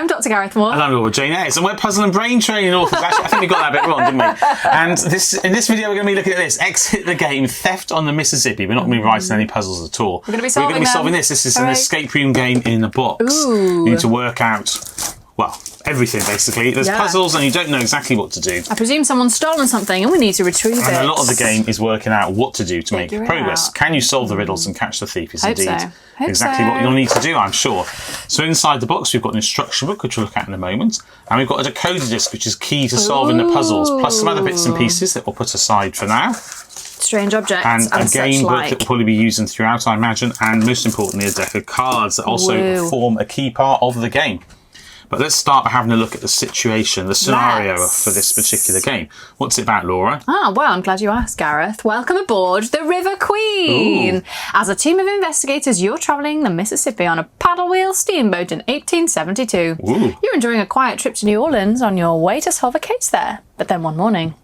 Dr Gareth Moore. And I'm Laura Jane Ayres, and we're puzzle and brain training authors. Actually, I think we got that bit wrong, didn't we? And in this video, we're going to be looking at this. Exit the game, Theft on the Mississippi. We're not going to be writing any puzzles at all. We're going to be solving this. This is an escape room game in a box. Ooh. You need to work out, well, everything basically. There's puzzles and you don't know exactly what to do. I presume someone's stolen something and we need to retrieve it. And a lot of the game is working out what to do to make progress. Can you solve the riddles and catch the thief is indeed exactly what you'll need to do, I'm sure. So inside the box we've got an instruction book which we'll look at in a moment, and we've got a decoder disc which is key to solving the puzzles, plus some other bits and pieces that we'll put aside for now. Strange objects and a game book that we'll probably be using throughout, I imagine, and most importantly a deck of cards that also form a key part of the game. But let's start by having a look at the situation, the scenario for this particular game. What's it about, Laura? Ah, well, I'm glad you asked, Gareth. Welcome aboard the River Queen. Ooh. As a team of investigators, you're travelling the Mississippi on a paddle wheel steamboat in 1872. Ooh. You're enjoying a quiet trip to New Orleans on your way to solve a case there. But then one morning,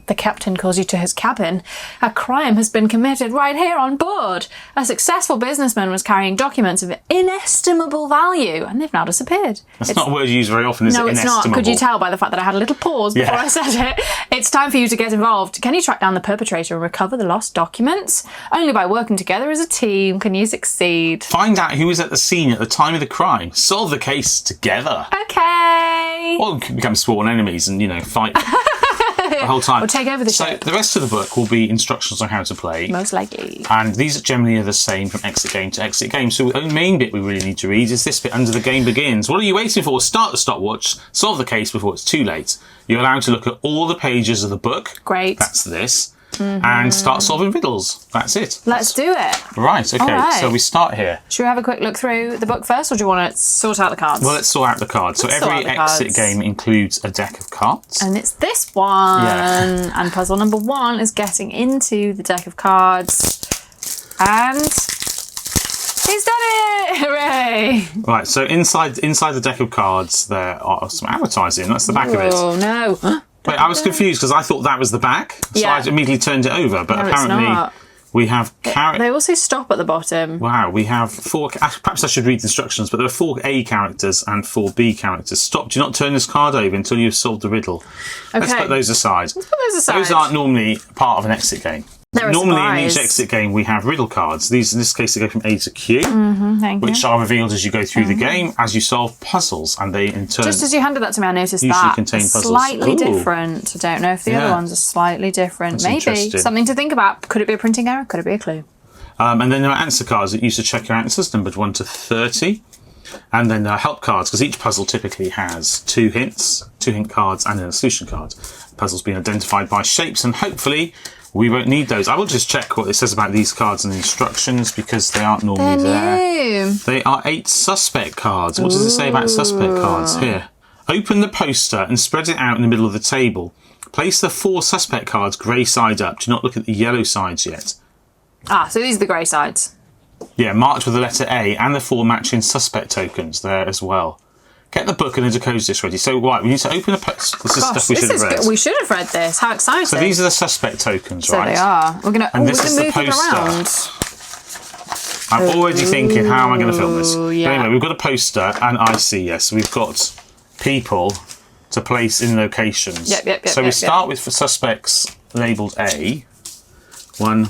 the captain calls you to his cabin. A crime has been committed right here on board. A successful businessman was carrying documents of inestimable value, and they've now disappeared. That's not a word used very often, is it? No, it's not. Could you tell by the fact that I had a little pause before I said it? It's time for you to get involved. Can you track down the perpetrator and recover the lost documents? Only by working together as a team can you succeed. Find out who was at the scene at the time of the crime. Solve the case together. Okay. Or become sworn enemies and, fight. The whole time. We'll take over the ship. So the rest of the book will be instructions on how to play. Most likely. And these generally are the same from exit game to exit game. So the main bit we really need to read is this bit under the game begins. What are you waiting for? Start the stopwatch, solve the case before it's too late. You're allowed to look at all the pages of the book. Great. That's this. And start solving riddles. That's it. Let's do it. Right, okay, so we start here. Should we have a quick look through the book first, or do you want to sort out the cards? Well, let's sort out the cards. So every exit game includes a deck of cards. And it's this one. Yeah. And puzzle number 1 is getting into the deck of cards. And he's done it! Hooray! Right, so inside the deck of cards there are some advertising. That's the back of it. Oh, no. Wait, I was confused because I thought that was the back, so I immediately turned it over, but apparently we have characters. They also stop at the bottom. Wow, we have 4... Perhaps I should read the instructions, but there are 4 A characters and 4 B characters. Stop, do not turn this card over until you've solved the riddle. Okay. Let's put those aside. Those aren't normally part of an exit game. Normally in each exit game we have riddle cards. These, in this case, they go from A to Q, which are revealed as you go through the game as you solve puzzles, and they in turn. Just as you handed that to me, I noticed that contain puzzles. Slightly different. I don't know if the other ones are slightly different. That's maybe something to think about. Could it be a printing error? Could it be a clue? And then there are answer cards that use to check your answers, numbered 1 to 30. And then there are help cards, because each puzzle typically has 2 hints, 2 hint cards, and then a solution card. Puzzles being identified by shapes, and hopefully we won't need those. I will just check what it says about these cards and the instructions, because they aren't normally there. They are 8 suspect cards. What does it say about suspect cards? Here. Open the poster and spread it out in the middle of the table. Place the 4 suspect cards grey side up. Do not look at the yellow sides yet. Ah, so these are the grey sides. Yeah, marked with the letter A and the 4 matching suspect tokens there as well. Get the book and the decoder disc ready. So, right, we need to open the post. This is stuff we should have read. We should have read this. How exciting. So these are the suspect tokens, right? So they are. We're going to move it around. I'm already thinking, how am I going to film this? Yeah. But anyway, we've got a poster, and I see, yes, we've got people to place in locations. So we start with suspects labelled A. 1,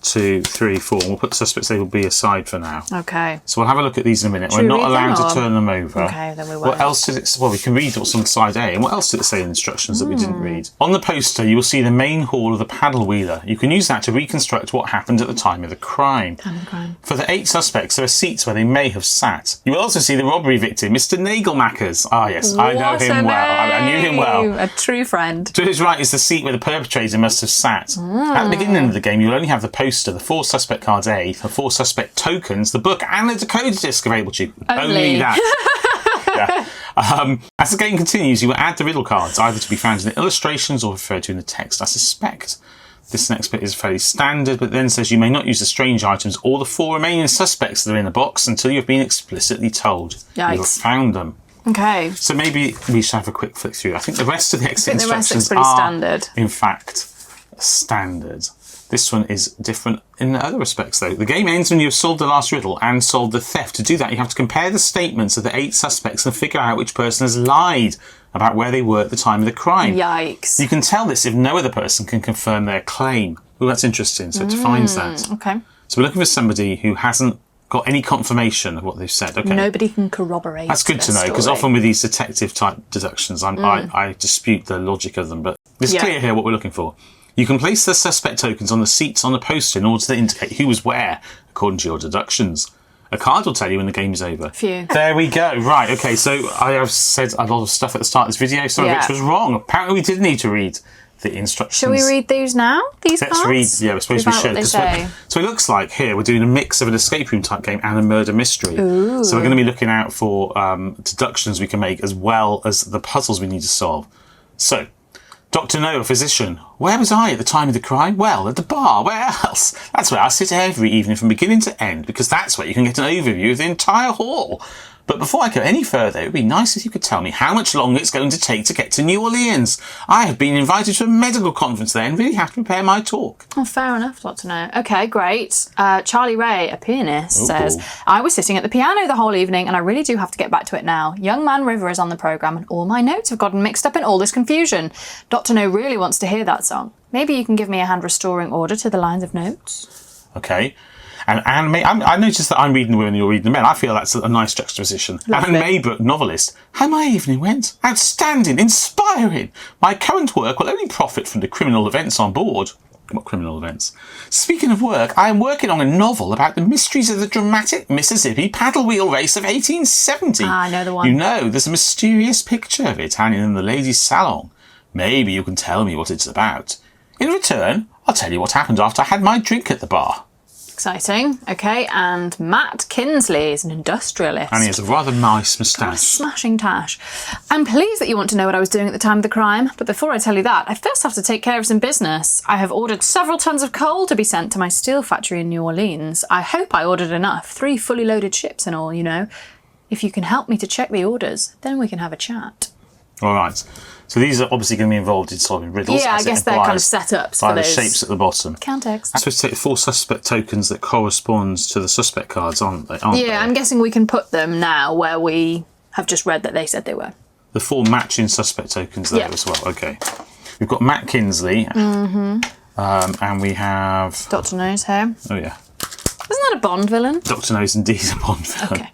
2, 3, 4. We'll put the suspects label B aside for now. Okay. So we'll have a look at these in a minute. We're not allowed to turn them over. Okay, then we won't. What else did it say? Well, we can read what's on side A. And what else did it say in the instructions that we didn't read? On the poster, you will see the main hall of the paddle wheeler. You can use that to reconstruct what happened at the time of the crime. For the 8 suspects, there are seats where they may have sat. You will also see the robbery victim, Mr. Nagelmakers. Ah, yes, I know him well. I knew him well. A true friend. To his right is the seat where the perpetrator must have sat. At the beginning of the game, you'll only have the poster, the 4 suspect cards A, the 4 suspect tokens, the book, and the decoder disc available to you. Only that. As the game continues, you will add the riddle cards, either to be found in the illustrations or referred to in the text. I suspect this next bit is fairly standard, but then says you may not use the strange items or the 4 remaining suspects that are in the box until you've been explicitly told. Yikes. You have found them. Okay. So maybe we should have a quick flick through. I think the rest of the exit instructions pretty standard. In fact, standard. This one is different in other respects, though. The game ends when you have solved the last riddle and solved the theft. To do that, you have to compare the statements of the 8 suspects and figure out which person has lied about where they were at the time of the crime. Yikes. You can tell this if no other person can confirm their claim. Well, that's interesting. So it defines that. Okay. So we're looking for somebody who hasn't got any confirmation of what they've said. Okay. Nobody can corroborate. That's good to know, because often with these detective type deductions, I dispute the logic of them, but it's clear here what we're looking for. You can place the suspect tokens on the seats on the poster in order to indicate who was where, according to your deductions. A card will tell you when the game is over. Phew. There we go. Right, okay, so I have said a lot of stuff at the start of this video, some of which was wrong. Apparently we did need to read the instructions. Shall we read these now? These Let's cards? read, yeah, I suppose we should. So it looks like here we're doing a mix of an escape room type game and a murder mystery. Ooh. So we're going to be looking out for deductions we can make as well as the puzzles we need to solve. So, Dr. No, a physician. Where was I at the time of the crime? Well, at the bar. Where else? That's where I sit every evening from beginning to end, because that's where you can get an overview of the entire hall. But before I go any further, it would be nice if you could tell me how much longer it's going to take to get to New Orleans. I have been invited to a medical conference there and really have to prepare my talk. Oh, fair enough, Dr. No. Okay, great. Charlie Ray, a pianist, says, I was sitting at the piano the whole evening and I really do have to get back to it now. Young Man River is on the programme and all my notes have gotten mixed up in all this confusion. Dr. No really wants to hear that song. Maybe you can give me a hand restoring order to the lines of notes. Okay. And Anne May, I noticed that I'm reading the women and you're reading the men. I feel that's a nice juxtaposition. Anne Maybrook, novelist. How my evening went. Outstanding, inspiring. My current work will only profit from the criminal events on board. What criminal events? Speaking of work, I am working on a novel about the mysteries of the dramatic Mississippi paddle wheel race of 1870. I know the one. You know, there's a mysterious picture of it hanging in the ladies' salon. Maybe you can tell me what it's about. In return, I'll tell you what happened after I had my drink at the bar. Exciting. Okay, and Matt Kinsley is an industrialist. And he has a rather nice moustache. Smashing tash. I'm pleased that you want to know what I was doing at the time of the crime, but before I tell you that, I first have to take care of some business. I have ordered several tons of coal to be sent to my steel factory in New Orleans. I hope I ordered enough. 3 fully loaded ships and all, you know. If you can help me to check the orders, then we can have a chat. All right. So these are obviously going to be involved in solving riddles. Yeah, I guess they're kind of setups for the those shapes at the bottom. Context. I'm supposed to take 4 suspect tokens that corresponds to the suspect cards, aren't they? Yeah, I'm guessing we can put them now where we have just read that they said they were. The 4 matching suspect tokens there as well. Okay. We've got Matt Kinsley. And we have... Dr. No's here. Oh, yeah. Isn't that a Bond villain? Dr. No's indeed a Bond villain. Okay.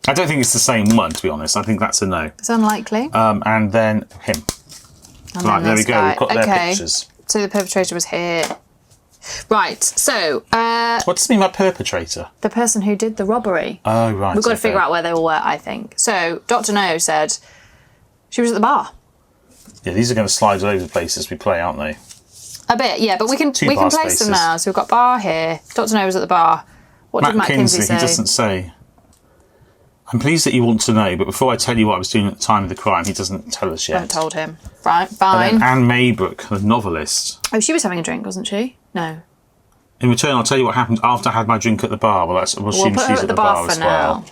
I don't think it's the same one, to be honest. I think that's a no. It's unlikely. And then him. And right, then there we this go. guy. We've got their pictures. So the perpetrator was here. Right, so... what does it mean by perpetrator? The person who did the robbery. Oh, right. We've got to figure out where they all were, I think. So Dr. No said she was at the bar. Yeah, these are going to slide all over the place as we play, aren't they? A bit, yeah, but we can place spaces. them now. So we've got bar here. Dr. No was at the bar. What did Matt Kinsley say? He doesn't say. I'm pleased that you want to know, but before I tell you what I was doing at the time of the crime, he doesn't tell us yet. I haven't told him. Right, fine. And then Anne Maybrook, the novelist. Oh, she was having a drink, wasn't she? No. In return, I'll tell you what happened after I had my drink at the bar. Well, we'll assume put her she's at the bar as well. now.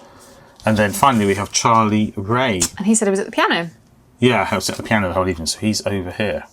And then finally we have Charlie Ray. And he said he was at the piano. Yeah, I was at the piano the whole evening, so he's over here.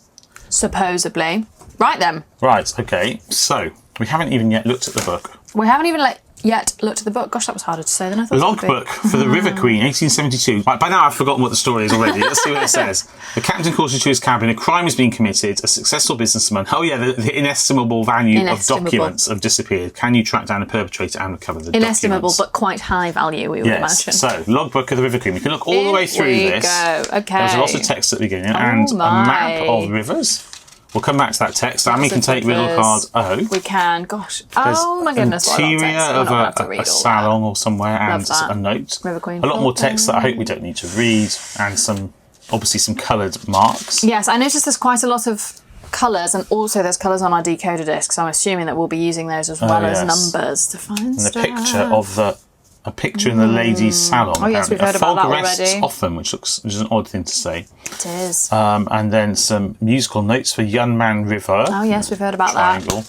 Supposedly. Right then. Right, okay. So, we haven't even yet looked at the book. We haven't even yet looked at the book. Gosh, that was harder to say than I thought. Logbook for the River Queen, 1872. Right, by now I've forgotten what the story is already. Let's see what it says. The captain calls you to his cabin. A crime has been committed. A successful businessman. Oh yeah, the inestimable value of documents have disappeared. Can you track down a perpetrator and recover the inestimable, documents? but quite high value, we would imagine. So, Logbook of the River Queen. We can look all the way through this. Go. Okay. There's a lot of text at the beginning and a map of rivers. We'll come back to that text. And we can take riddle card O. We can. Gosh. Oh my goodness. Interior of a salon or somewhere and a note. River Queen. A lot more text that I hope we don't need to read, and obviously some coloured marks. Yes, I noticed there's quite a lot of colours, and also there's colours on our decoder disc, so I'm assuming that we'll be using those as well as numbers to find stuff. And the picture of a picture in the ladies' salon. Oh yes, we've heard about that already. A fog rests often, which is an odd thing to say. It is. And then some musical notes for Young Man River. Oh yes, we've heard about triangle.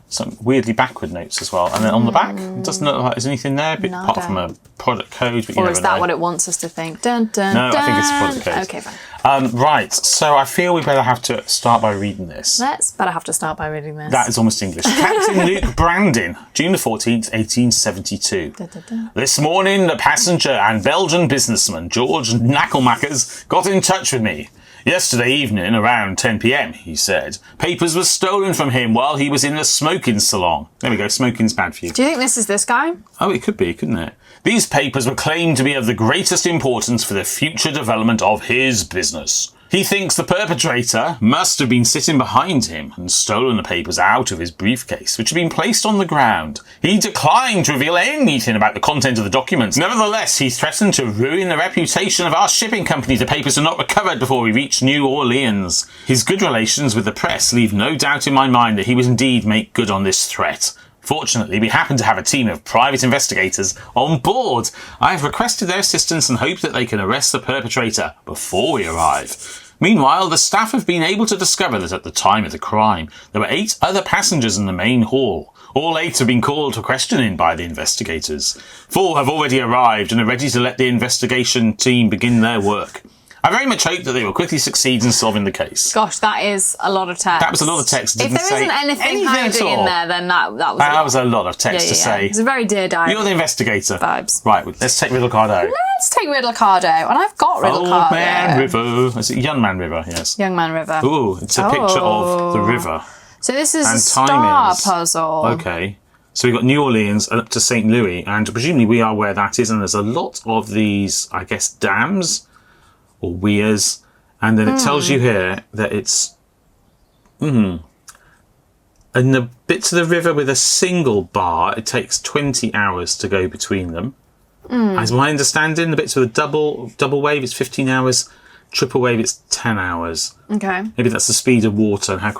some weirdly backward notes as well. And then on the back, it doesn't look like there's anything there, but apart from a product code. But or is that what it wants us to think? Dun, dun, no, dun. I think it's a product code. Okay, fine. Right, so I feel we better have to start by reading this. Let's better have to start by reading this. That is almost English. Captain Luke Brandon, June the 14th, 1872. Da, da, da. This morning, the passenger and Belgian businessman, George Knacklemakers, got in touch with me. Yesterday evening, around 10 p.m, he said, papers were stolen from him while he was in the smoking salon. There we go, smoking's bad for you. Do you think this is this guy? Oh, it could be, couldn't it? These papers were claimed to be of the greatest importance for the future development of his business. He thinks the perpetrator must have been sitting behind him and stolen the papers out of his briefcase, which had been placed on the ground. He declined to reveal anything about the content of the documents. Nevertheless, he threatened to ruin the reputation of our shipping company if the papers are not recovered before we reach New Orleans. His good relations with the press leave no doubt in my mind that he would indeed make good on this threat. Fortunately, we happen to have a team of private investigators on board. I have requested their assistance and hope that they can arrest the perpetrator before we arrive. Meanwhile, the staff have been able to discover that at the time of the crime, there were 8 other passengers in the main hall. All 8 have been called to questioning by the investigators. 4 have already arrived and are ready to let the investigation team begin their work. I very much hope that they will quickly succeed in solving the case. Gosh, that is a lot of text. That was a lot of text. If there isn't anything hiding in there, then that was a lot of text to say. It's a very Dear Diary. You're the investigator. Vibes. Right, let's take Riddle Cardo. Let's take Riddle Cardo. And I've got Riddle Cardo. Old Man River. Is it Young Man River? Yes. Young Man River. Ooh, it's a picture of the river. So this is and a star puzzle. Okay. So we've got New Orleans up to St. Louis, and presumably we are where that is, and there's a lot of these, I guess, dams or weirs. And then it tells you here that it's in the bits of the river with a single bar, it takes 20 hours to go between them. As my understanding, the bits with a double wave, it's 15 hours. Triple wave, it's 10 hours. Okay. Maybe that's the speed of water and how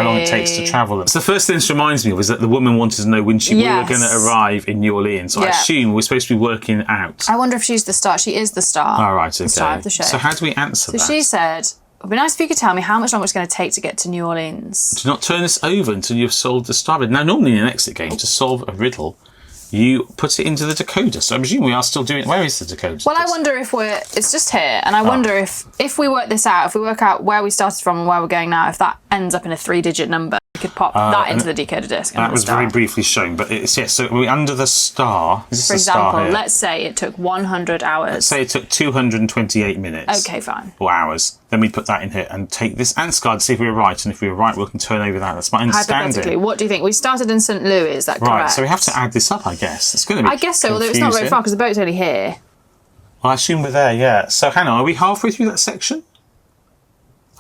long it takes to travel them. So the first thing this reminds me of is that the woman wanted to know when we were going to arrive in New Orleans. So I assume we're supposed to be working out. I wonder if she's the star. She is the star. Oh, right, okay. The star of the show. So how do we answer that? So she said, it would be nice if you could tell me how much longer it's going to take to get to New Orleans. Do not turn this over until you've solved the star riddle. Now, normally in an exit game, to solve a riddle, you put it into the decoder. So I presume we are still doing it. Where is the decoder? Well, I wonder if it's just here. And I wonder if we work this out, if we work out where we started from and where we're going now, if that ends up in a 3-digit number, we could pop that into the decoder disc. That was very briefly shown, but it's, yes, so we're under the star. Is this For the star example, here? let's say it took 100 hours. Let's say it took 228 minutes. Okay, fine. Or hours. Then we put that in here and take this answer card to see if we were right. And if we were right, we can turn over that. That's my understanding. Hypothetically, what do you think? We started in St. Louis, is that correct? Right, so we have to add this up, I guess. It's going to be I guess so, although it's not very far because the boat's only here. Well, I assume we're there, yeah. So, Hannah, are we halfway through that section?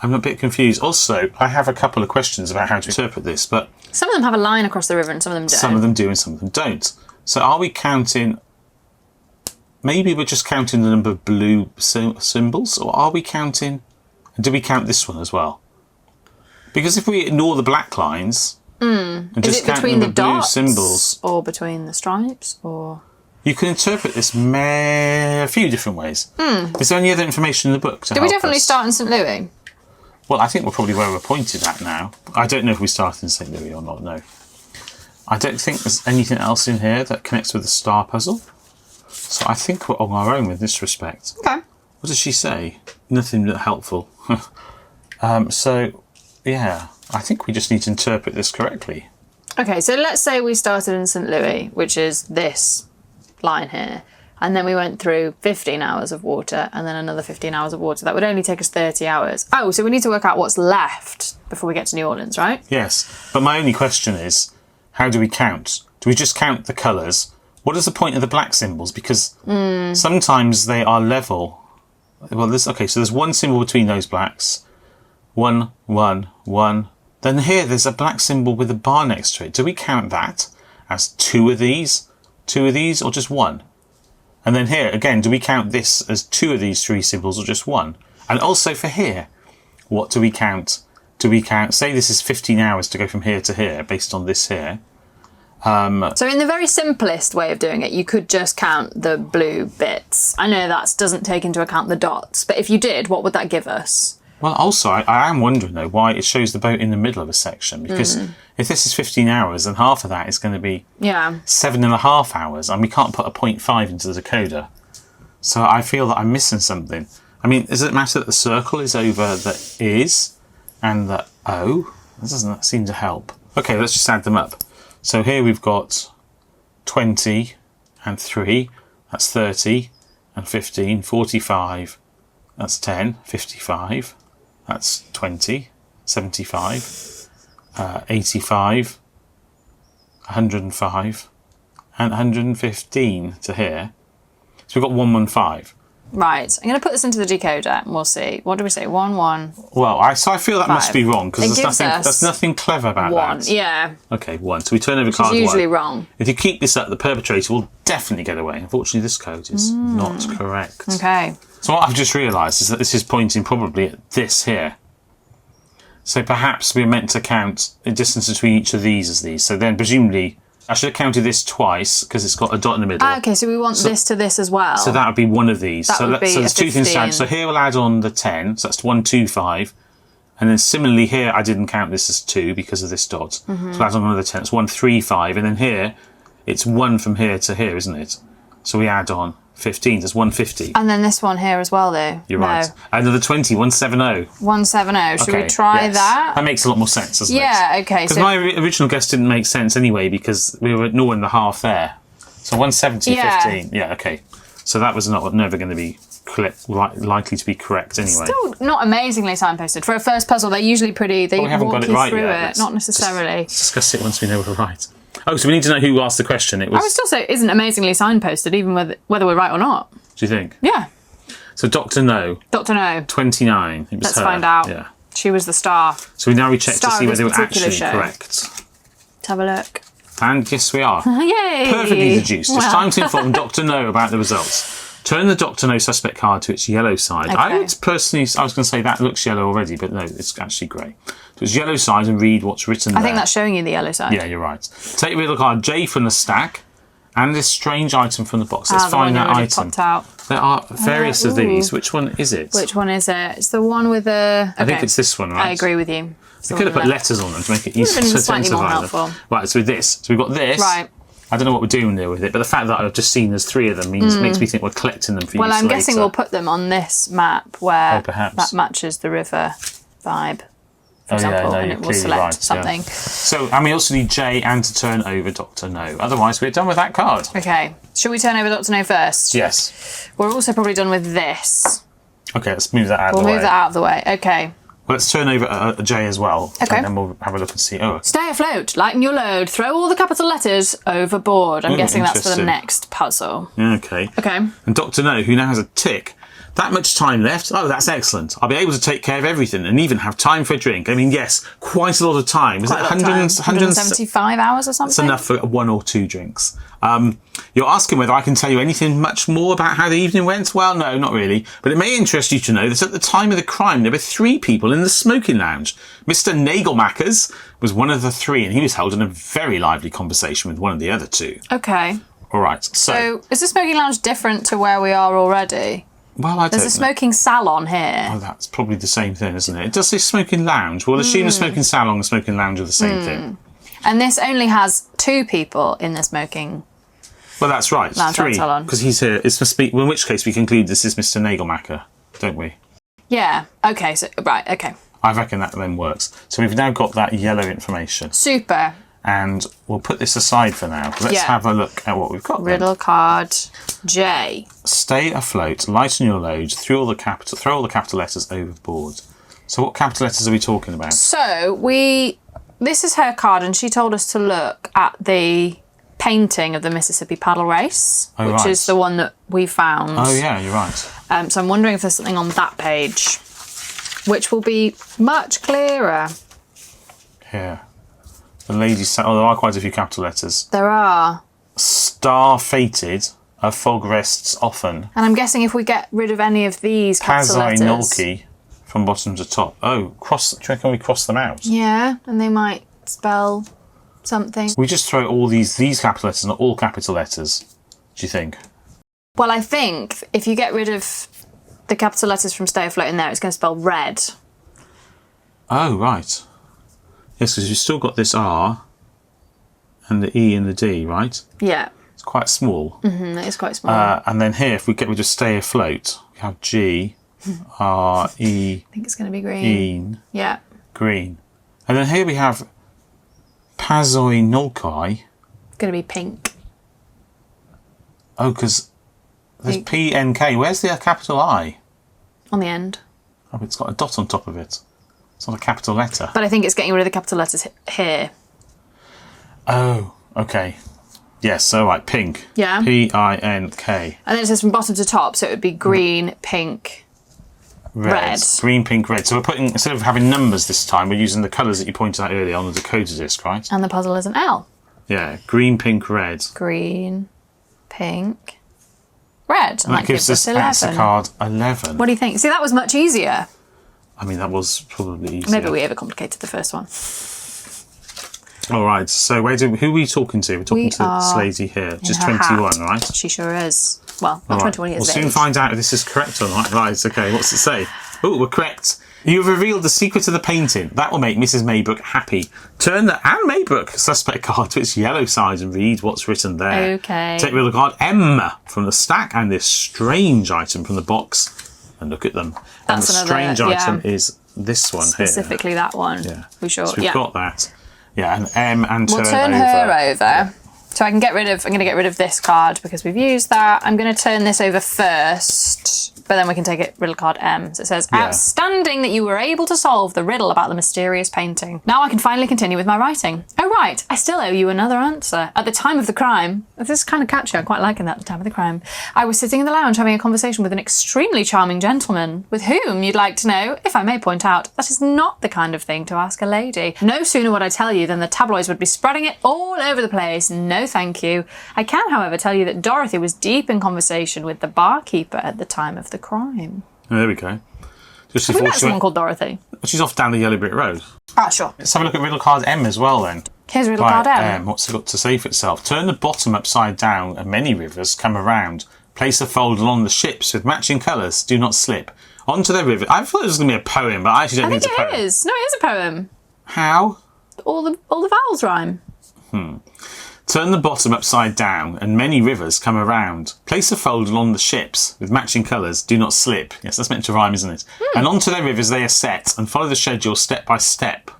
I'm a bit confused. Also, I have a couple of questions about how to interpret this, but Some of them have a line across the river and some of them don't. some of them do and some of them don't. So are we counting... Maybe we're just counting the number of blue symbols, or are we counting... Do we count this one as well? Because if we ignore the black lines and Is just it count between the the blue dots symbols, or between the stripes or... you can interpret this a few different ways. Is there any other information in the book to Did help we definitely us? start in St. Louis? Well, I think we're probably where we're pointed at now. I don't know if we started in St. Louis or not, no. I don't think there's anything else in here that connects with the star puzzle. So I think we're on our own with this respect. Okay. What does she say? Nothing helpful. So, yeah, I think we just need to interpret this correctly. Okay, so let's say we started in St. Louis, which is this line here, and then we went through 15 hours of water and then another 15 hours of water. That would only take us 30 hours. Oh, so we need to work out what's left before we get to New Orleans, right? Yes, but my only question is, how do we count? Do we just count the colours? What is the point of the black symbols? Because sometimes they are level. Well, so there's one symbol between those blacks. 1, 1, 1. Then here there's a black symbol with a bar next to it. Do we count that as 2 of these? 2 of these, or just 1? And then here, again, do we count this as 2 of these 3 symbols or just 1? And also for here, what do we count? Do we count, say this is 15 hours to go from here to here, based on this here. So in the very simplest way of doing it, you could just count the blue bits. I know that doesn't take into account the dots, but if you did, what would that give us? Well, also, I am wondering, though, why it shows the boat in the middle of a section. Because if this is 15 hours, then half of that is going to be 7.5 hours. And we can't put a 0.5 into the decoder. So I feel that I'm missing something. I mean, does it matter that the circle is over the is and the O? That doesn't seem to help. Okay, let's just add them up. So here we've got 20 and 3. That's 30 and 15, 45. That's 10, 55. That's 20, 75, 85, 105, and 115 to here. So we've got 115. Right. I'm going to put this into the decoder and we'll see. What do we say? 1, 1. Well, I feel that must be wrong because there's nothing clever about 1. that. Yeah. Okay, 1. So we turn over card 1. It's usually wrong. If you keep this up, the perpetrator will definitely get away. Unfortunately, this code is not correct. Okay. So what I've just realised is that this is pointing probably at this here. So perhaps we're meant to count the distance between each of these as these. So then presumably I should have counted this twice because it's got a dot in the middle. Okay, so we want this to this as well. So that would be one of these. That would be so there's 2 things to add. So here we'll add on the 10. So that's 1, 2, 5. And then similarly here I didn't count this as 2 because of this dot. So we'll add on another 10. It's 1, 3, 5. And then here it's 1 from here to here, isn't it? So we add on 15, that's 150. And then this one here as well, though. You're right. Another 20, 170. 170. Should we try that? That makes a lot more sense, doesn't it? Yeah, okay. Because my original guess didn't make sense anyway because we were ignoring the half there. So 170, 15. Yeah, okay. So that was never going to be likely to be correct anyway. Still not amazingly signposted. For a first puzzle, they're usually pretty... They we haven't walk got it you right through yet. it. Not necessarily. Let's discuss it once we know we're right. Oh, so we need to know who asked the question. I would still say it isn't amazingly signposted, even whether we're right or not. Do you think? Yeah. So Dr. No. Dr. No. 29. It was Let's her. find out. Yeah. She was the star. So we check to Star see of whether this we're particular actually show. correct. Let's have a look. And yes, we are. Yay! Perfectly deduced. It's Well. time to inform Dr. No about the results. Turn the Dr. No suspect card to its yellow side. Okay. I was going to say that looks yellow already, but no, it's actually grey. So it's yellow side and read what's written there. I think that's showing you the yellow side. Yeah, you're right. Take riddle card J from the stack and this strange item from the box. Let's find that item. Popped out. There are various of these. Which one is it? Which one is it? It's the one with the... Okay. I think it's this one, right? I agree with you. We could have put letters on them to make it easier Would have to been slightly more identify them. helpful. Right, so with this. So we've got this. Right. I don't know what we're doing there with it, but the fact that I've just seen there's 3 of them makes me think we're collecting them for Well, use I'm guessing later. we'll put them on this map where perhaps. that matches the river vibe, for example, and it will select something. Yeah. So, and we also need J and to turn over Dr. No. Otherwise, we're done with that card. Okay. Should we turn over Dr. No first? Yes. We're also probably done with this. Okay, let's move that out of the way. We'll move that out of the way. Okay. Well, let's turn over a J as well. Okay. And then we'll have a look and see. Oh, Stay afloat, lighten your load, throw all the capital letters overboard. I'm guessing that's for the interesting. next puzzle. okay. Okay. And Dr. No, who now has a tick. That much time left? Oh, that's excellent. I'll be able to take care of everything and even have time for a drink. I mean, yes, quite a lot of time. Is it 175 hours or something? That's enough for 1 or 2 drinks. You're asking whether I can tell you anything much more about how the evening went? Well, no, not really. But it may interest you to know that at the time of the crime, there were 3 people in the smoking lounge. Mr. Nagelmackers was one of the 3, and he was held in a very lively conversation with one of the other 2. Okay. All right. So is the smoking lounge different to where we are already? Well, I don't know. There's a smoking salon here. Oh, that's probably the same thing, isn't it? It does say smoking lounge. We'll assume the smoking salon and the smoking lounge are the same thing. And this only has 2 people in the smoking. Well, that's right. Lounge 3, salon. because he's here. It must be. Well, in which case, we conclude this is Mr. Nagelmacker, don't we? Yeah. Okay. So right. Okay. I reckon that then works. So we've now got that yellow information. Super. And we'll put this aside for now. Let's have a look at what we've got. Riddle card J. Stay afloat, lighten your loads, throw all the capital letters overboard. So what capital letters are we talking about? So this is her card, and she told us to look at the painting of the Mississippi paddle race, which is the one that we found. Oh yeah, you're right. So I'm wondering if there's something on that page, which will be much clearer. Here. The lady said, oh, there are quite a few capital letters. There are. Star fated, a fog rests often. And I'm guessing if we get rid of any of these capital Kazai letters... Nolki, from bottom to top. Oh, do you reckon we cross them out? Yeah, and they might spell something. We just throw all these capital letters and all capital letters, do you think? Well, I think if you get rid of the capital letters from Stay Afloat in there, it's going to spell red. Oh, right. Yes, because you've still got this R and the E and the D, right? Yeah. It's quite small. It is quite small. And then here, if we just stay afloat, we have G, R, E, I think it's going to be green. Yeah. Green. And then here we have Pazoi Nolkai. It's going to be pink. Oh, because there's PNK. Where's the capital I? On the end. Oh, it's got a dot on top of it. It's not a capital letter. But I think it's getting rid of the capital letters here. Oh, okay. Yes, so right, pink. Yeah. P-I-N-K. And then it says from bottom to top, so it would be green, pink, red. Green, pink, red. So we're putting, instead of having numbers this time, we're using the colours that you pointed out earlier on the decoder disc, right? And the puzzle is an L. Yeah, green, pink, red. Green, pink, red. And that gives us answer card 11. What do you think? See, that was much easier. I mean, that was probably easier. Maybe we overcomplicated the first one. All right, so who are we talking to? We're talking to this lady here, just 21, right? She sure is. Well, not 21 years We'll soon find out if this is correct or not. Right, okay, what's it say? Oh, we're correct. You have revealed the secret of the painting. That will make Mrs. Maybrook happy. Turn the Anne Maybrook suspect card to its yellow side and read what's written there. Okay. Take riddle card M from the stack and this strange item from the box and look at them. That's and the strange item is this one here. Specifically that one. Yeah. For sure. So we've got that. Yeah, and M and we'll turn her over. So I'm going to get rid of this card because we've used that. I'm going to turn this over first, but then we can take it riddle card M. So it says, outstanding that you were able to solve the riddle about the mysterious painting. Now I can finally continue with my writing. Oh right, I still owe you another answer. At the time of the crime, this is kind of catchy, I'm quite liking that, at the time of the crime, I was sitting in the lounge having a conversation with an extremely charming gentleman, with whom you'd like to know, if I may point out, that is not the kind of thing to ask a lady. No sooner would I tell you than the tabloids would be spreading it all over the place. No thank you. I can, however, tell you that Dorothy was deep in conversation with the barkeeper at the time of the crime. Oh, there we go. Just Have we met someone called Dorothy? She's off down the Yellow Brick Road. Ah, sure. Let's have a look at riddle card M as well then. Here's riddle card M. What's it got to say for itself? Turn the bottom upside down and many rivers come around. Place a fold along the ships with matching colours. Do not slip. Onto their river. I thought it was going to be a poem, but I actually don't think it's a poem. It is. No, it is a poem. How? All the vowels rhyme. Turn the bottom upside down and many rivers come around. Place a fold along the ships with matching colours. Do not slip. Yes, that's meant to rhyme, isn't it? And onto their rivers they are set and follow the schedule step by step.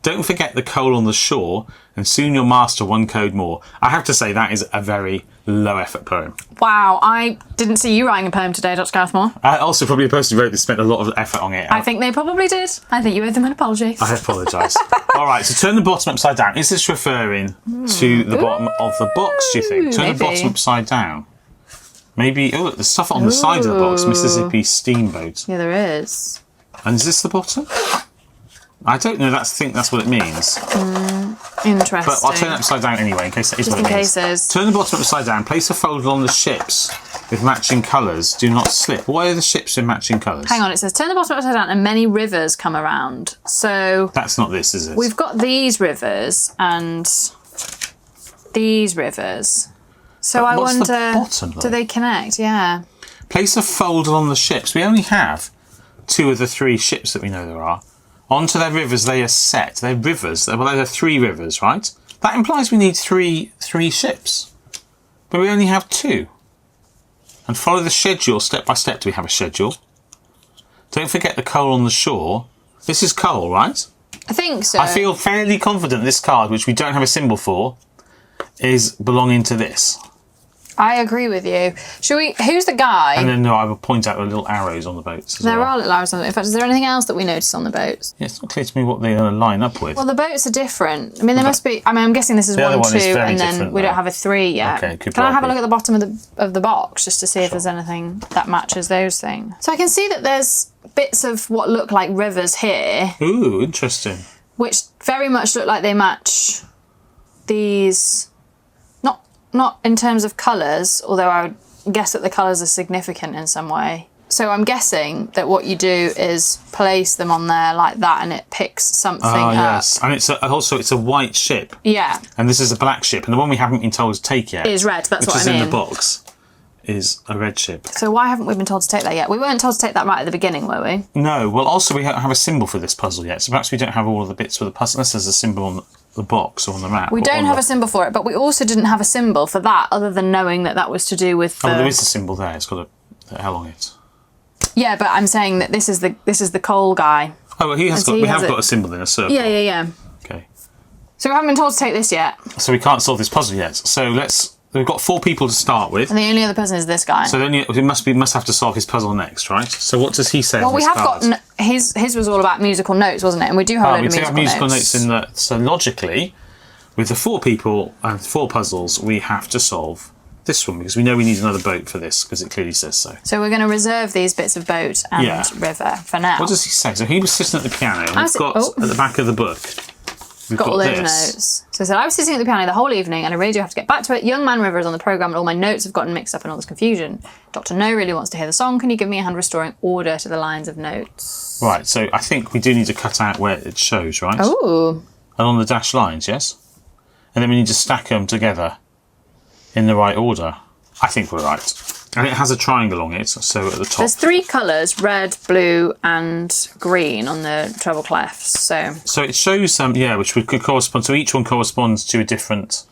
Don't forget the coal on the shore and soon you'll master one code more. I have to say that is a very low effort poem. Wow, I didn't see you writing a poem today, Dr Gareth. Also, probably a person who wrote this spent a lot of effort on it. I think they probably did. I think you owe them an apology. I apologise. All right, so turn the bottom upside down. Is this referring to the bottom of the box, do you think? Turn the bottom upside down. Maybe, oh look, there's stuff on the side of the box. Mississippi Steamboat. Yeah, there is. And is this the bottom? I don't know, I think that's what it means. Interesting. But I'll turn it upside down anyway, in case that is what it means. Turn the bottom upside down, place a fold on the ships with matching colours. Do not slip. Why are the ships in matching colours? Hang on, it says turn the bottom upside down and many rivers come around. So... That's not this, is it? We've got these rivers and these rivers. So I wonder, the bottom, do they connect? Yeah. Place a fold along the ships. We only have 2 of the 3 ships that we know there are. Onto their rivers they are set. They're rivers. Well, there are 3 rivers, right? That implies we need three ships. But we only have 2. And follow the schedule step by step. Do we have a schedule? Don't forget the coal on the shore. This is coal, right? I think so. I feel fairly confident this card, which we don't have a symbol for, is belonging to this. I agree with you. Shall we... Who's the guy? And then, no, I will point out the little arrows on the boats as well. There are little arrows on the boats. In fact, is there anything else that we notice on the boats? Yeah, it's not clear to me what they're going to line up with. Well, the boats are different. I mean, there must be... I mean, I'm guessing this is 1, 2, and then we don't have a 3 yet. Okay, Can I have a look at the bottom of the box just to see if there's anything that matches those things? So I can see that there's bits of what look like rivers here. Ooh, interesting. Which very much look like they match these... Not in terms of colours, although I would guess that the colours are significant in some way. So I'm guessing that what you do is place them on there like that and it picks something up. Yes. And it's a white ship. Yeah. And this is a black ship. And the one we haven't been told to take yet is red, that's what I mean. Which is in the box. is a red ship. So why haven't we been told to take that yet? We weren't told to take that right at the beginning, were we? No. Well, also we don't have a symbol for this puzzle yet, so perhaps we don't have all of the bits for the puzzle unless there's a symbol on the box or on the map. We don't have a symbol for it, but we also didn't have a symbol for that other than knowing that that was to do with the... Oh, there is a symbol there. It's got a L on it. Yeah, but I'm saying that this is the coal guy. Oh, well, we have got a symbol in a circle. Yeah. Okay. So we haven't been told to take this yet. So we can't solve this puzzle yet. So we've got 4 people to start with. And the only other person is this guy. So then we must have to solve his puzzle next, right? So what does he say? Well, on we his have card? got his was all about musical notes, wasn't it? And we do have a load of musical notes. In that. So logically, with the 4 people and 4 puzzles, we have to solve this one because we know we need another boat for this because it clearly says so. So we're going to reserve these bits of boat and river for now. What does he say? So he was sitting at the piano and we've got at the back of the book. We've got all those notes. So he said, I was sitting at the piano the whole evening and I really do have to get back to it. Young Man River is on the programme and all my notes have gotten mixed up in all this confusion. Dr. No really wants to hear the song. Can you give me a hand restoring order to the lines of notes? Right, so I think we do need to cut out where it shows, right? Oh. Along the dashed lines, yes? And then we need to stack them together in the right order. I think we're right. And it has a triangle on it, so at the top. There's 3 colours, red, blue and green on the treble clefs, So it shows, which could correspond, so each one corresponds to a different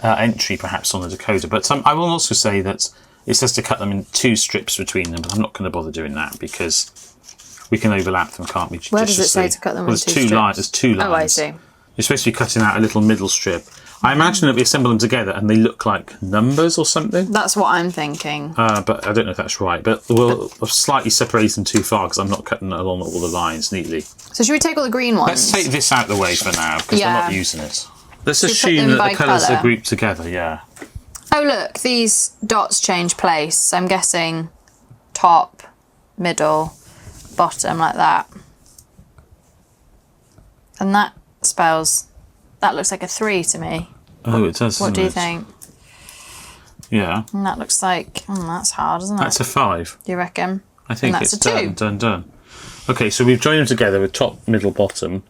entry perhaps on the decoder. But I will also say that it says to cut them in 2 strips between them, but I'm not going to bother doing that because we can overlap them, can't we? Where does it say to cut them in 2 strips? There's 2 lines. Oh, I see. You're supposed to be cutting out a little middle strip. I imagine that we assemble them together and they look like numbers or something. That's what I'm thinking. But I don't know if that's right. But we'll slightly separate them too far because I'm not cutting along all the lines neatly. So should we take all the green ones? Let's take this out of the way for now because we're not using it. Let's assume that the colours are grouped together, yeah. Oh, look, these dots change place. I'm guessing top, middle, bottom, like that. And that looks like a 3 to me. Oh, it does. What do you think? Yeah. And that looks like, that's hard, isn't it? That's a 5. Do you reckon? I think and that's it's a 2. done. Okay, so we've joined them together with top, middle, bottom.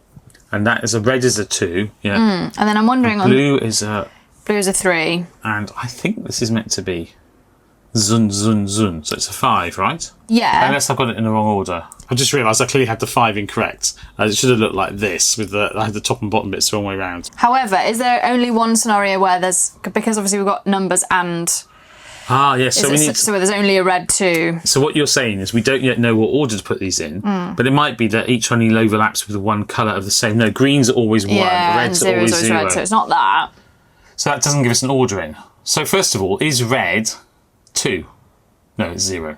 And that is red is a 2, yeah. And then I'm wondering blue is a 3. And I think this is meant to be zun, zun, zun. So it's a 5, right? Yeah. Unless I've got it in the wrong order. I just realised I clearly had the 5 incorrect. It should have looked like this, I had the top and bottom bits the wrong way around. However, is there only one scenario where because obviously we've got numbers and... yes. So there's only a red 2. So what you're saying is we don't yet know what order to put these in, but it might be that each one overlaps with one colour of the same. No, green's are always 1, red's are always 0. Red, so it's not that. So that doesn't give us an ordering. So first of all, is red 2? No, it's 0.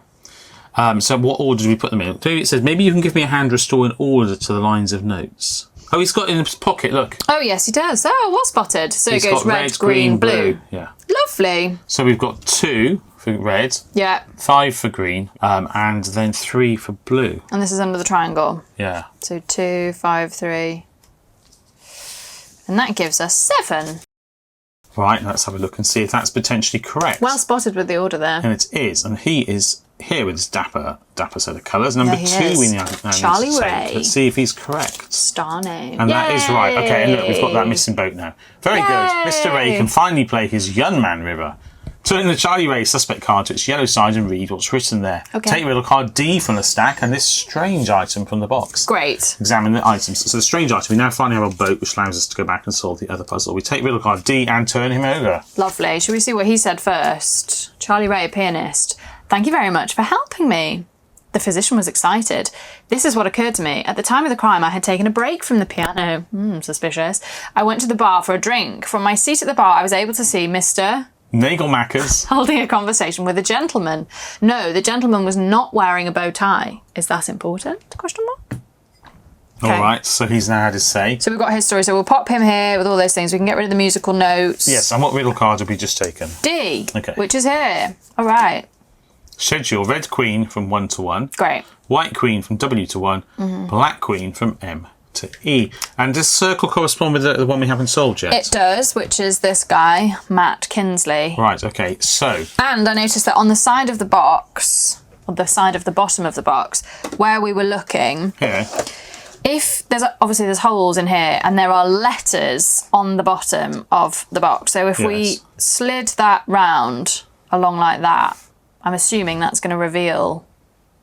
So what order do we put them in? It says, maybe you can give me a hand restoring order to the lines of notes. Oh, he's got it in his pocket, look. Oh, yes, he does. Oh, well spotted. So He's it goes got red, green, blue. Yeah. Lovely. So we've got 2 for red. Yeah. 5 for green. And then 3 for blue. And this is under the triangle. Yeah. So 2, 5, 3. And that gives us 7. Right, let's have a look and see if that's potentially correct. Well spotted with the order there. And it is. And he is here with his dapper set of colours. Number 2 we now Charlie need to Ray. take. Let's see if he's correct. Star name. And that is right. Okay, and look, we've got that missing boat now. Very good. Mr. Ray can finally play his Young Man River. Turn the Charlie Ray suspect card to its yellow side and read what's written there. Okay. Take riddle card D from the stack and this strange item from the box. Great. Examine the items. So the strange item, we now finally have a boat which allows us to go back and solve the other puzzle. We take riddle card D and turn him over. Lovely. Should we see what he said first? Charlie Ray, pianist. Thank you very much for helping me. The physician was excited. This is what occurred to me. At the time of the crime, I had taken a break from the piano. Suspicious. I went to the bar for a drink. From my seat at the bar, I was able to see Mr. Nagelmackers holding a conversation with a gentleman. No, the gentleman was not wearing a bow tie. Is that important? Question mark. Okay. All right, so he's now had his say. So we've got his story. So we'll pop him here with all those things. We can get rid of the musical notes. Yes, and what riddle card have we just taken? D, okay, which is here. All right. Schedule red queen from 1 to 1. Great. White queen from W to 1. Black queen from M to E. And does circle correspond with the one we haven't solved yet? It does, which is this guy, Matt Kinsley. Right, okay, so... And I noticed that on the side of the box, or the side of the bottom of the box, where we were looking... Here. If obviously there's holes in here and there are letters on the bottom of the box. So if we slid that round along like that, I'm assuming that's going to reveal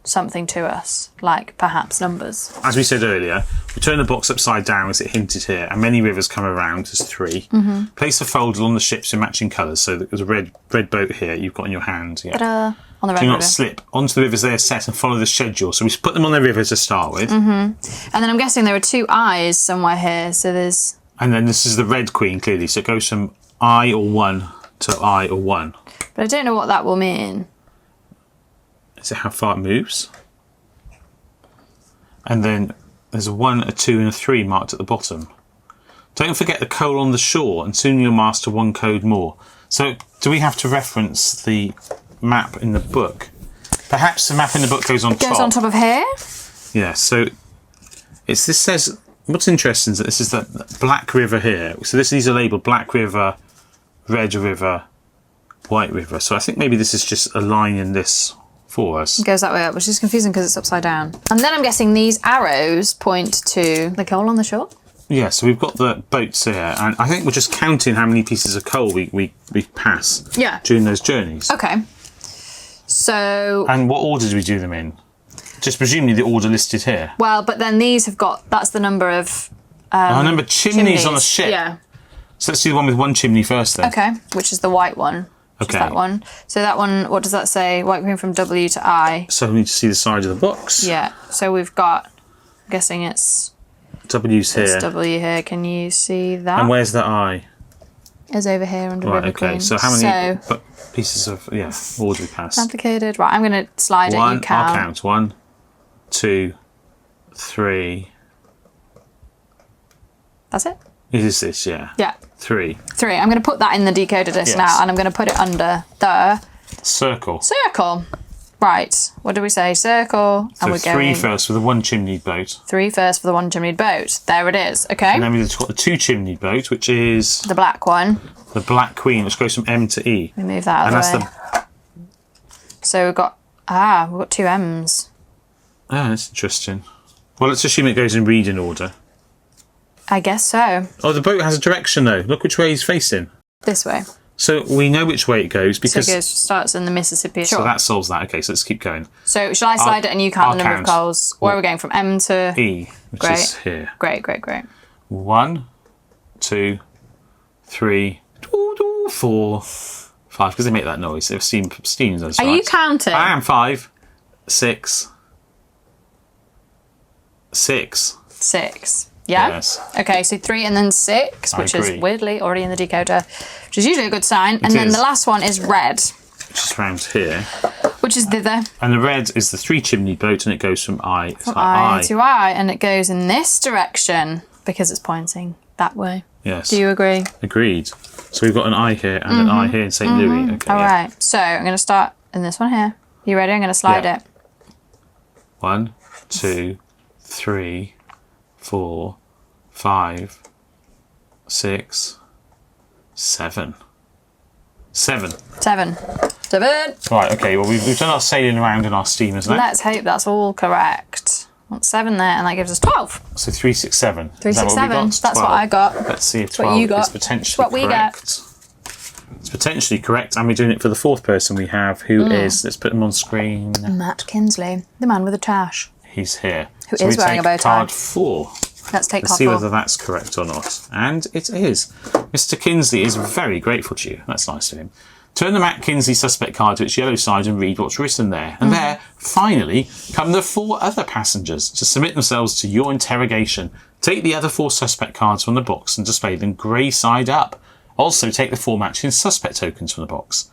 something to us, like perhaps numbers. As we said earlier, we turn the box upside down as it hinted here, and many rivers come around. There's 3. Place a folder on the ships in matching colours. So there's a red boat here you've got in your hand. Yeah. Ta-da! On the red Do not river. slip onto the rivers they are set and follow the schedule. So we put them on their river to start with. And then I'm guessing there are 2 I's somewhere here. So there's... And then this is the red queen, clearly. So it goes from I or 1 to I or 1. But I don't know what that will mean. Is it how far it moves? And then there's a 1, a 2 and a 3 marked at the bottom. Don't forget the coal on the shore, and soon you'll master 1 code more. So do we have to reference the map in the book? Perhaps the map in the book goes on top. Goes on top of here? Yeah, so this says, what's interesting is that this is the Black River here. So these are labelled Black River, Red River, White River. So I think maybe this is just a line in this for us. It goes that way up, which is confusing because it's upside down. And then I'm guessing these arrows point to the coal on the shore? Yeah, so we've got the boats here, and I think we're just counting how many pieces of coal we pass during those journeys. Okay. So... And what order do we do them in? Just presumably the order listed here. Well, but then these have got... That's the number of... number chimneys on a ship. Yeah. So let's do the one with 1 chimney first then. Okay, which is the white one. Okay. That one. So that one, what does that say? White queen from W to I. So we need to see the side of the box. Yeah. So we've got... I'm guessing it's... W's here. It's W here. Can you see that? And where's the I? Is over here under Right, River okay. Queen. So how many pieces of, order we pass? Complicated. Right, I'm going to slide it. You count. I'll count. 1, 2, 3. That's it? It is this, yeah. Yeah. 3. 3. I'm going to put that in the decoder disc now, and I'm going to put it under the... Circle. Circle. Right. What do we say? Circle. So and we're 3 going... first for the 1 chimneyed boat. 3 first for the 1 chimneyed boat. There it is. Okay. And then we've got the 2 chimneyed boat, which is... The black one. The Black Queen, which goes from M to E. We move that out of the way. So we've got... we've got 2 M's. Ah, that's interesting. Well, let's assume it goes in reading order. I guess so. Oh, the boat has a direction, though. Look which way he's facing. This way. So we know which way it goes because... So it starts in the Mississippi. So that solves that. Okay, so let's keep going. So shall I slide it and you count the number of coals? Where are we going from M to... E, which is here. Great. 1, 2, 3, 4, 5, because they make that noise. They've steam those. Are you counting? I am. 5, 6. 6. Yeah? Yes. Okay, so 3 and then 6, which is weirdly already in the decoder, which is usually a good sign. And then the last one is red. Which is round here. Which is thither. And the red is the 3 chimney boat, and it goes from I to I to I, and it goes in this direction because it's pointing that way. Yes. Do you agree? Agreed. So we've got an I here and an I here in St. Louis. Okay. All right. So I'm going to start in this one here. You ready? I'm going to slide it. 1, 2, 3, 4, 5, 6, 7. 7. Right, okay, well, we've done our sailing around in our steamers now. Let's hope that's all correct. That's 7 there, and that gives us 12. So 3, 6, 7. 3, 6, 7. That's 12. What I got. Let's see if That's what 12 you got. is potentially That's what we correct. get. It's potentially correct, and we're doing it for the 4th person we have, who is, let's put him on screen. Matt Kinsley, the man with the tash. He's here. Who is wearing a bow tie. Card 4. Let's take Let's card see 4. whether that's correct or not. And it is. Mr. Kinsley is very grateful to you. That's nice of him. Turn the Matt Kinsley suspect card to its yellow side and read what's written there. And there, finally, come the 4 other passengers to submit themselves to your interrogation. Take the other 4 suspect cards from the box and display them grey side up. Also, take the 4 matching suspect tokens from the box.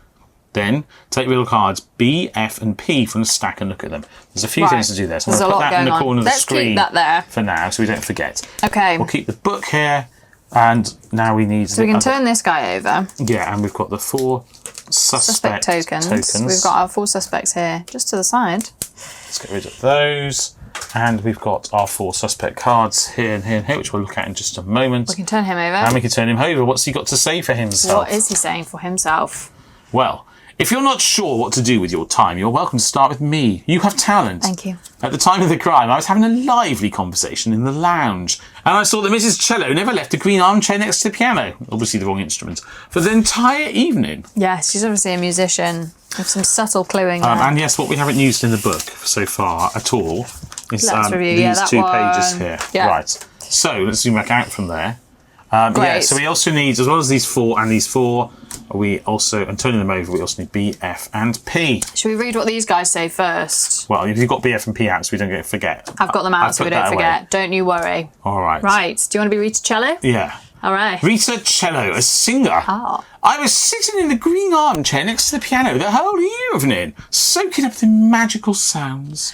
Then, take riddle cards B, F and P from the stack and look at them. There's a few things to do there. So I'm going to put that in the corner of the screen keep that there. for now so we don't forget. Okay. We'll keep the book here. And now we need... So we can turn this guy over. Yeah, and we've got the 4 suspect tokens. We've got our 4 suspects here, just to the side. Let's get rid of those. And we've got our 4 suspect cards here and here and here, which we'll look at in just a moment. We can turn him over. And we can turn him over. What's he got to say for himself? What is he saying for himself? Well, if you're not sure what to do with your time, you're welcome to start with me. You have talent. Thank you. At the time of the crime, I was having a lively conversation in the lounge, and I saw that Mrs. Cello never left a green armchair next to the piano, obviously the wrong instrument, for the entire evening. Yes, she's obviously a musician. With some subtle cluing there. And yes, what we haven't used in the book so far at all is Let's review. these that two one. pages here. Yeah. Right. So let's zoom back out from there. Yeah, so we also need, as well as these 4 and these 4, we also, and turning them over, we also need B, F, and P. Should we read what these guys say first? Well, if you've got B, F, and P out, so we don't forget. I've got them out so we don't forget. Away. Don't you worry. All right. Right. Do you want to be Rita Cello? Yeah. All right. Rita Cello, a singer. Oh. I was sitting in the green armchair next to the piano the whole evening, soaking up the magical sounds.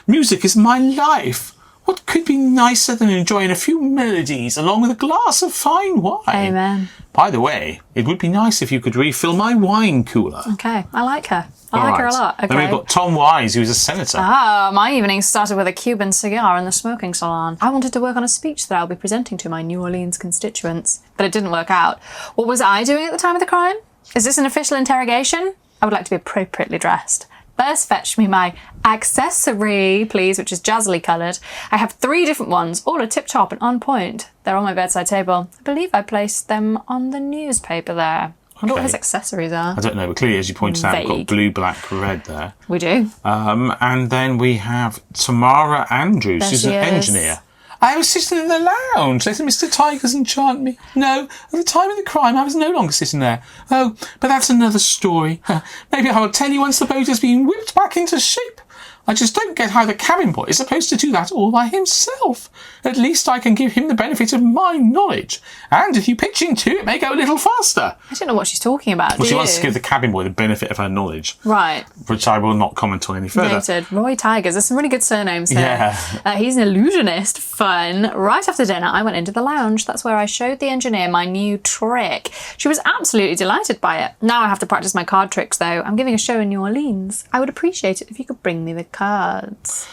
Music is my life. What could be nicer than enjoying a few melodies along with a glass of fine wine? Amen. By the way, it would be nice if you could refill my wine cooler. Okay. I like her. I like her a lot. Okay. Then we've got Tom Wise, who's a senator. My evening started with a Cuban cigar in the smoking salon. I wanted to work on a speech that I'll be presenting to my New Orleans constituents, but it didn't work out. What was I doing at the time of the crime? Is this an official interrogation? I would like to be appropriately dressed. First, fetch me my accessory, please, which is jazzily coloured. I have 3 different ones, all are tip-top and on point. They're on my bedside table. I believe I placed them on the newspaper there. I wonder what his accessories are. I don't know, but clearly, as you pointed out, we've got Vague. blue, black, red there. We do. And then we have Tamara Andrews, There who's she an is. engineer. I was sitting in the lounge, letting Mr. Tigers enchant me. No, at the time of the crime, I was no longer sitting there. Oh, but that's another story. Maybe I will tell you once the boat has been whipped back into shape. I just don't get how the cabin boy is supposed to do that all by himself. At least I can give him the benefit of my knowledge. And if you pitch in too, it may go a little faster. I don't know what she's talking about, Well, she wants to give the cabin boy the benefit of her knowledge. Right. Which I will not comment on any further. Noted. Roy Tigers. There's some really good surnames here. Yeah. He's an illusionist. Fun. Right after dinner, I went into the lounge. That's where I showed the engineer my new trick. She was absolutely delighted by it. Now I have to practice my card tricks, though. I'm giving a show in New Orleans. I would appreciate it if you could bring me the cards.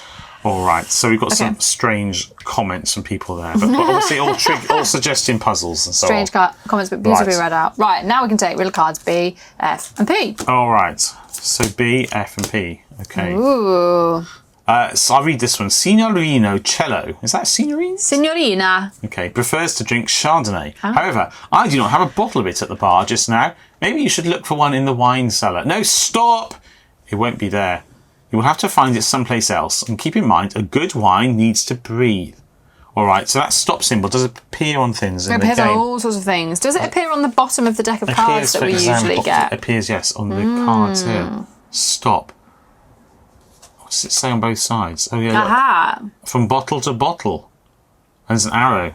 All right, so we've got some strange comments from people there, but obviously all suggesting puzzles and so Strange on. comments, but beautifully read out. Right, now we can take riddle cards B, F, and P. All right, so B, F, and P. Okay. Ooh. So I'll read this one. Signorino Cello. Is that signorine? Signorina. Okay. Prefers to drink Chardonnay. However, I do not have a bottle of it at the bar just now. Maybe you should look for one in the wine cellar. No, stop! It won't be there. You will have to find it someplace else. And keep in mind, a good wine needs to breathe. All right, so that stop symbol, does it appear on things in It the appears game? on all sorts of things. Does it appear on the bottom of the deck of cards that we usually get? It appears, yes, on the cards here. Stop. What does it say on both sides? Oh, yeah, look. Aha! From bottle to bottle. And there's an arrow.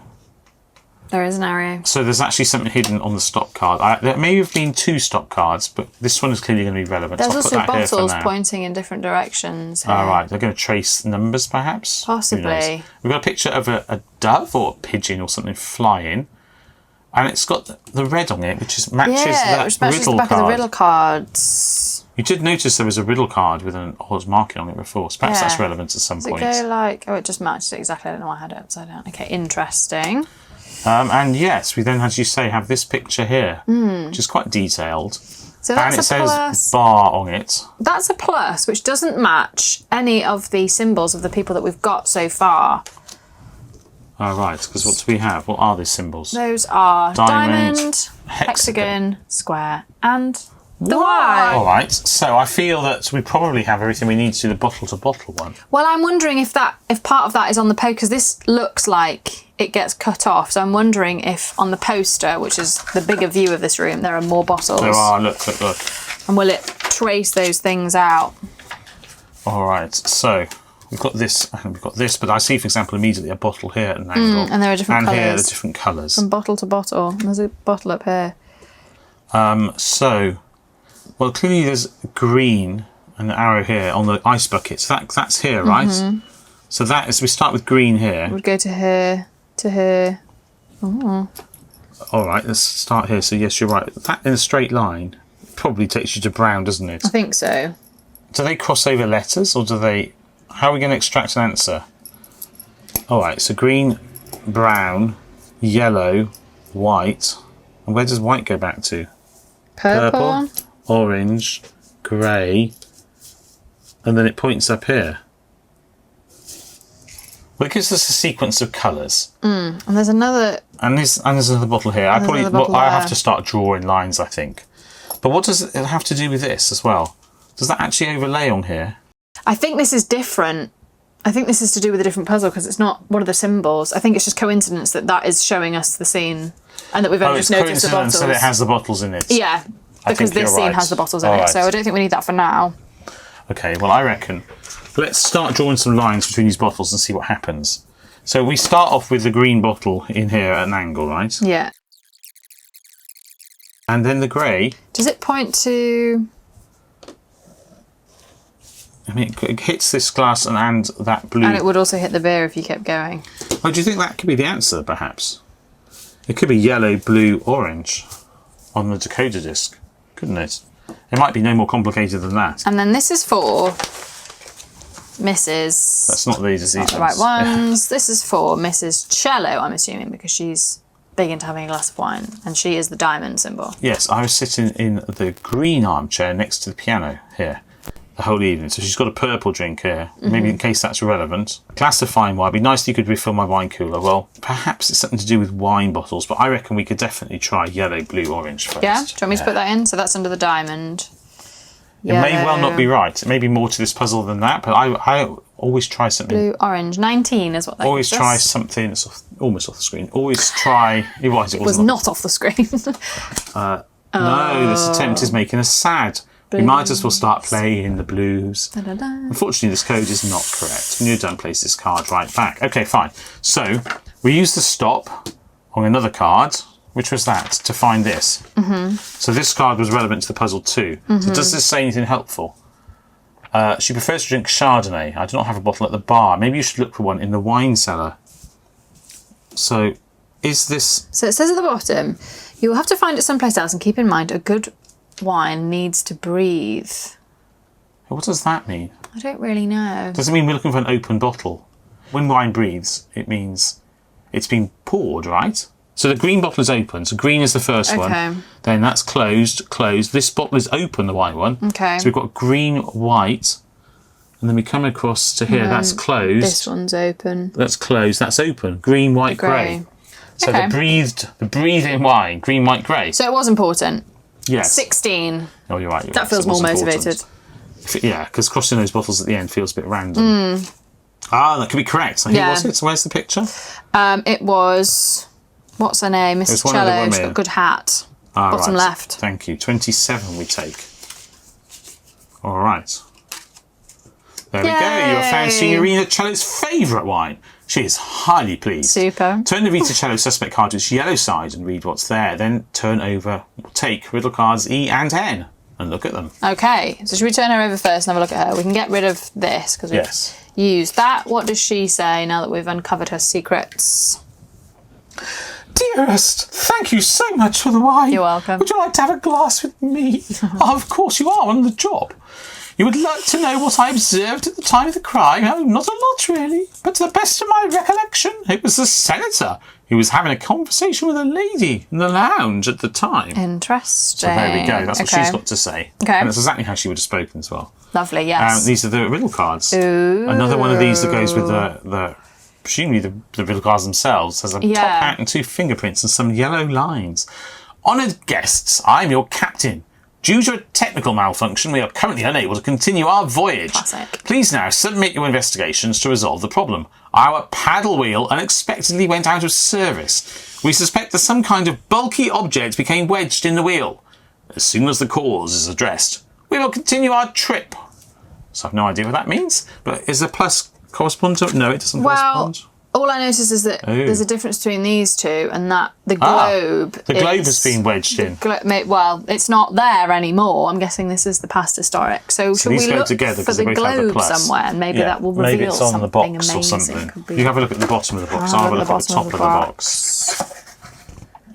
There is an arrow. So there's actually something hidden on the stop card. There may have been 2 stop cards, but this one is clearly going to be relevant. There's so I'll put also that here for bottles now. pointing in different directions. All right, they're going to trace numbers, perhaps? Possibly. Who knows? We've got a picture of a dove or a pigeon or something flying, and it's got the red on it, which matches that which matches riddle the back card. of the riddle cards. You did notice there was a riddle card with an odd marking on it before, so perhaps Yeah. that's relevant at some Does it point. go like... Oh, it just matches it exactly. I don't know why I had it upside down. Okay, interesting. And yes, we then, as you say, have this picture here, which is quite detailed. So And that's it a says plus. bar on it. That's a plus, which doesn't match any of the symbols of the people that we've got so far. Oh, right, because what do we have? What are these symbols? Those are Diamond, diamond, hexagon. hexagon, square, and the All Y. right, so I feel that we probably have everything we need to do the bottle-to-bottle one. Well, I'm wondering if part of that is on the post, because this looks like it gets cut off. So I'm wondering if on the poster, which is the bigger view of this room, there are more bottles. There are, look. And will it trace those things out? All right, so we've got this, but I see, for example, immediately a bottle here at an angle. And there are different And here colours. are different colours. From bottle to bottle. And there's a bottle up here. Well, clearly there's green and an arrow here on the ice bucket. So that's here, right? So that is, we start with green here. Would go to here, to here. All right, let's start here. So yes, you're right. That in a straight line probably takes you to brown, doesn't it? I think so. Do they cross over letters, or do they... How are we going to extract an answer? All right, so green, brown, yellow, white. And where does white go back to? Purple. Orange, grey, and then it points up here. Well, it gives us a sequence of colours. And there's another... And there's another bottle here. I another bottle have there. to start drawing lines, I think. But what does it have to do with this as well? Does that actually overlay on here? I think this is different. I think this is to do with a different puzzle because it's not one of the symbols. I think it's just coincidence that that is showing us the scene and that we've only just noticed the bottles. So it has the bottles in it. Yeah, because this scene has the bottles in it. So I don't think we need that for now. Okay, well, I reckon let's start drawing some lines between these bottles and see what happens. So we start off with the green bottle in here at an angle, right? Yeah. And then the grey. Does it point to... I mean, it hits this glass and that blue. And it would also hit the beer if you kept going. Oh, do you think that could be the answer, perhaps? It could be yellow, blue, orange on the decoder disc, couldn't it? It might be no more complicated than that. And then this is for Mrs... That's not these, not the right ones. This is for Mrs. Cello, I'm assuming, because she's big into having a glass of wine. And she is the diamond symbol. Yes, I was sitting in the green armchair next to the piano here the whole evening. So she's got a purple drink here, maybe in case that's relevant. Glass of fine wine. It'd be nice if you could refill my wine cooler. Well, perhaps it's something to do with wine bottles, but I reckon we could definitely try yellow, blue, orange first. Yeah? Do you want me to put that in? So that's under the diamond. It may well not be right. It may be more to this puzzle than that, but I always try something. Blue, orange. 19 is what that Always try something that's almost off the screen. Always try... It was not off the screen. No, this attempt is making us sad. We might as well start playing the blues. Da, da, da. Unfortunately, this code is not correct. When you're done, place this card right back. Okay, fine. So, we use the stop on another card. Which was that? To find this. So this card was relevant to the puzzle too. So does this say anything helpful? She prefers to drink Chardonnay. I do not have a bottle at the bar. Maybe you should look for one in the wine cellar. So, is this... So it says at the bottom, you will have to find it someplace else and keep in mind a good wine needs to breathe. What does that mean? I don't really know. Does it mean we're looking for an open bottle? When wine breathes, it means it's been poured, right? So the green bottle is open. So green is the first one. Then that's closed, closed. This bottle is open, the white one. Okay. So we've got green, white. And then we come across to here. That's closed. This one's open. That's closed. That's open. Green, white, grey. So the breathing wine. Green, white, grey. So it was important. Yes. 16. Oh, you're right. That feels more motivated. Yeah, because crossing those bottles at the end feels a bit random. Ah, that could be correct. So who was it? So where's the picture? It was... What's her name? Mrs. Cello. She's got a good hat. Bottom left. Thank you. 27 we take. All right. There we go. You have found Signorina Cello's favourite wine. She is highly pleased. Super. Turn the Rita Cello suspect card to its yellow side and read what's there. Then take riddle cards E and N and look at them. Okay. So should we turn her over first and have a look at her? We can get rid of this because we've used that. What does she say now that we've uncovered her secrets? Dearest, thank you so much for the wine. You're welcome. Would you like to have a glass with me? Oh, of course, you are on the job. You would like to know what I observed at the time of the crime? Oh, not a lot, really. But to the best of my recollection, it was the senator who was having a conversation with a lady in the lounge at the time. Interesting. So there we go. That's what she's got to say. Okay. And that's exactly how she would have spoken as well. Lovely, yes. These are the riddle cards. Ooh. Another one of these that goes with the presumably the riddle cards themselves, has a top hat and 2 fingerprints and some yellow lines. Honoured guests, I'm your captain. Due to a technical malfunction, we are currently unable to continue our voyage. Classic. Please now submit your investigations to resolve the problem. Our paddle wheel unexpectedly went out of service. We suspect that some kind of bulky object became wedged in the wheel. As soon as the cause is addressed, we will continue our trip. So I've no idea what that means, but is the plus correspond to... No, it doesn't correspond. All I notice is that there's a difference between these two and that the globe the globe has been wedged in. Well, it's not there anymore. I'm guessing this is the past historic. So should we look together for the globe somewhere and maybe that will reveal maybe it's on something the box amazing. Or something. You have a look at the bottom of the box. I'll have a look at the top of the box.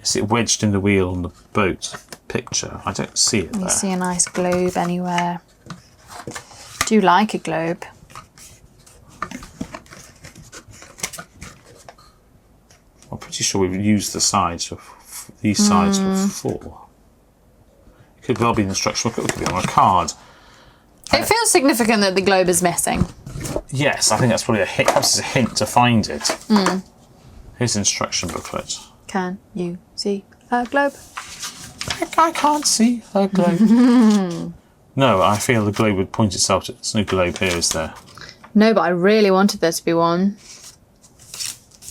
Is it wedged in the wheel on the boat picture? I don't see it there. You see a nice globe anywhere. Do you like a globe? I'm pretty sure we've used the sides for these sides before. It could well be an instruction. It could be on a card. It feels significant that the globe is missing. Yes, I think that's probably a hint. Perhaps it's a hint to find it. Here's the instruction booklet. Can you see a globe? I can't see a globe. No, I feel the globe would point itself to... There's no globe here, is there? No, but I really wanted there to be one.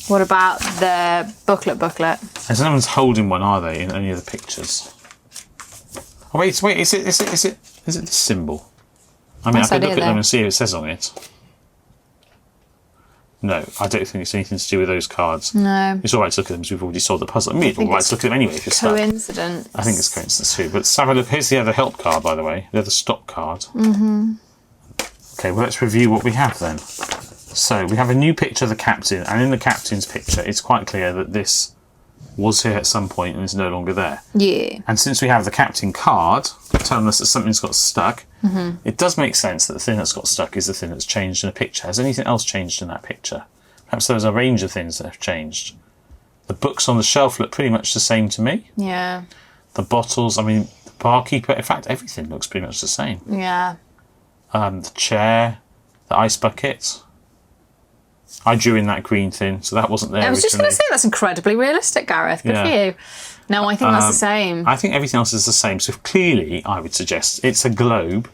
What about the booklet? And no one's holding one, are they, in any of the pictures? Oh, wait, is it this symbol? I mean, I could look at them and see if it says on it. No, I don't think it's anything to do with those cards. No. It's all right to look at them because we've already solved the puzzle. I mean, it's all right to look at them anyway if you're stuck. Coincidence. I think it's coincidence too. But let's have a look. Here's the other help card, by the way. The other stop card. Mm-hmm. Okay, well, let's review what we have then. So we have a new picture of the captain, and in the captain's picture, it's quite clear that this was here at some point and is no longer there. Yeah. And since we have the captain card telling us that something's got stuck, it does make sense that the thing that's got stuck is the thing that's changed in a picture. Has anything else changed in that picture? Perhaps there's a range of things that have changed. The books on the shelf look pretty much the same to me. Yeah. The bottles, I mean, the barkeeper, in fact, everything looks pretty much the same. Yeah. The chair, the ice bucket. I drew in that green thing, so that wasn't there I was just going to say, that's incredibly realistic, Gareth. Good for you. No, I think that's the same. I think everything else is the same. So clearly, I would suggest it's a globe.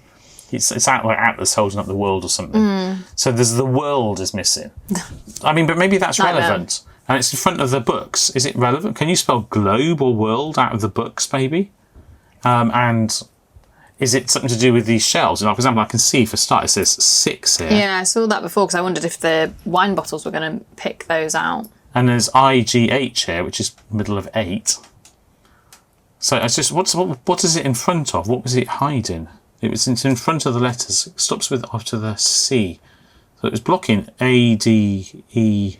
It's out like Atlas holding up the world or something. So there's the world is missing. I mean, but maybe that's relevant. And it's in front of the books. Is it relevant? Can you spell globe or world out of the books, maybe? And is it something to do with these shelves? For example, I can see for start it says 6 here. Yeah, I saw that before because I wondered if the wine bottles were going to pick those out. And there's IGH here, which is middle of 8. So it's just what is it in front of? What was it hiding? It's in front of the letters. It stops with after the C. So it was blocking A, D, E,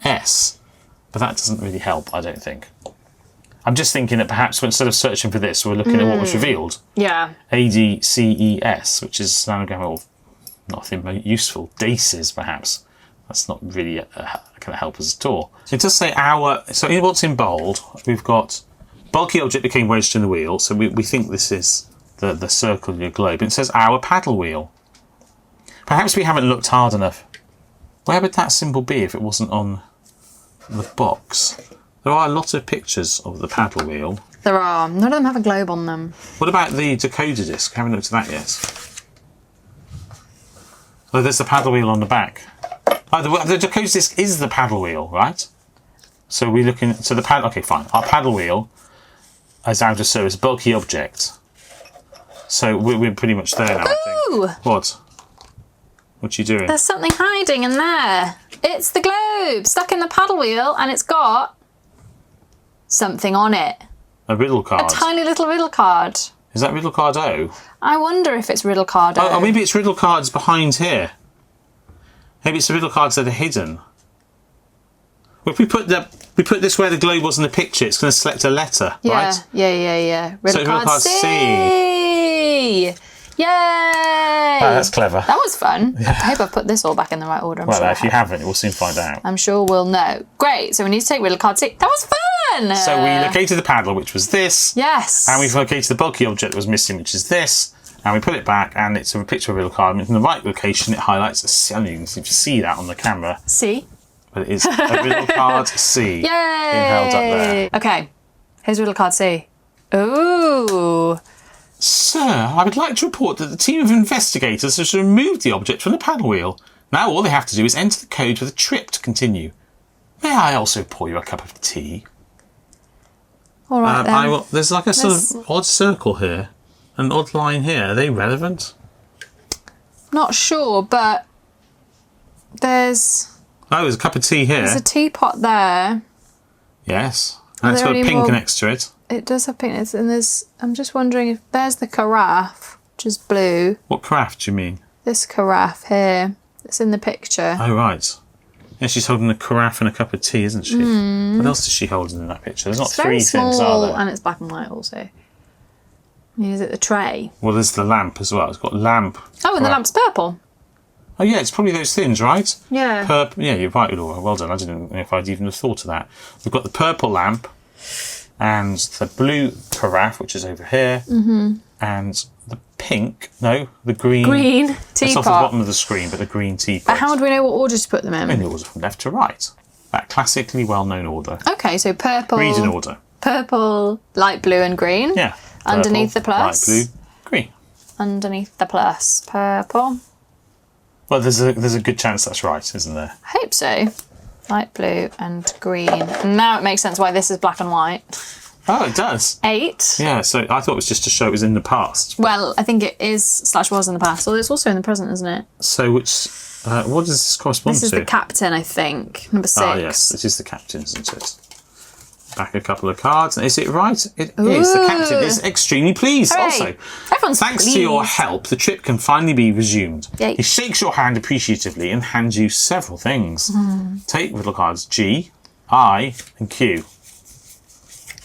S. But that doesn't really help, I don't think. I'm just thinking that perhaps instead of searching for this, we're looking at what was revealed. Yeah. A, D, C, E, S, which is an anagram of nothing useful. Daces, perhaps. That's not really going to help us at all. It does say our... So in what's in bold, we've got bulky object became wedged in the wheel. So we think this is the circle in your globe. And it says our paddle wheel. Perhaps we haven't looked hard enough. Where would that symbol be if it wasn't on the box? There are a lot of pictures of the paddle wheel. There are. None of them have a globe on them. What about the decoder disc? I haven't looked at that yet. Oh, there's the paddle wheel on the back. Oh, the decoder disc is the paddle wheel, right? So we're looking... So the paddle... Okay, fine. Our paddle wheel is out of service. Bulky object. So we're pretty much there now, I think. What? What are you doing? There's something hiding in there. It's the globe stuck in the paddle wheel and it's got something on it. A riddle card. A tiny little riddle card. Is that riddle card O? I wonder if it's riddle card O. Oh, maybe it's riddle cards behind here. Maybe it's the riddle cards that are hidden. Well, if we put this where the globe was in the picture, it's going to select a letter, right? Yeah. Riddle card C. Yay! Oh, that's clever. That was fun. I hope I've put this all back in the right order. Well, if you haven't, we'll soon find out. I'm sure we'll know. Great, so we need to take riddle card C. That was fun! So we located the paddle, which was this. Yes. And we've located the bulky object that was missing, which is this. And we put it back, and it's a picture of a riddle card. And in the right location, it highlights a C. I don't even seem to see that on the camera. C. But it is a riddle card C. Yay! Being held up there. Okay, here's riddle card C. Ooh. Sir, I would like to report that the team of investigators has removed the object from the paddle wheel. Now all they have to do is enter the code with a trip to continue. May I also pour you a cup of tea? All right, then. There's like a sort of odd circle here, an odd line here. Are they relevant? Not sure, but there's a cup of tea here. a teapot there. Yes. And it's got a pink next to it. It does have pink, and there's... I'm just wondering if there's the carafe, which is blue. What carafe do you mean? This carafe here. It's in the picture. Oh, right. Yeah, she's holding a carafe and a cup of tea, isn't she? What else is she holding in that picture? There's not three things, are there? And it's black and white also. Is it the tray? Well, there's the lamp as well. It's got lamp. Oh, and the lamp's purple. Oh, yeah, it's probably those things, right? Yeah. Yeah, you're right, Laura. Well done. I didn't know if I'd even have thought of that. We've got the purple lamp and the blue carafe, which is over here, and the green... Green teapot. It's off the bottom of the screen, but the green teapot. But how do we know what order to put them in? In the order from left to right. That classically well-known order. Okay, so purple... Read in order. Purple, light blue and green. Yeah. Underneath purple, the plus. Light blue, green. underneath the plus? Purple. Well, there's a good chance that's right, isn't there? I hope so. Light blue and green. And now it makes sense why this is black and white. Oh, it does. 8. Yeah, so I thought it was just to show it was in the past. Well, I think it is / was in the past. Well, it's also in the present, isn't it? So which, what does this correspond to? This is the captain, I think. Number 6. Ah, yes, it is the captain, isn't it? Back a couple of cards. Is it right? It is. The captain is extremely pleased. Hooray. Also, Everyone's thanks pleased. to your help, the trip can finally be resumed. Yay. He shakes your hand appreciatively and hands you several things. Take riddle cards G, I, and Q.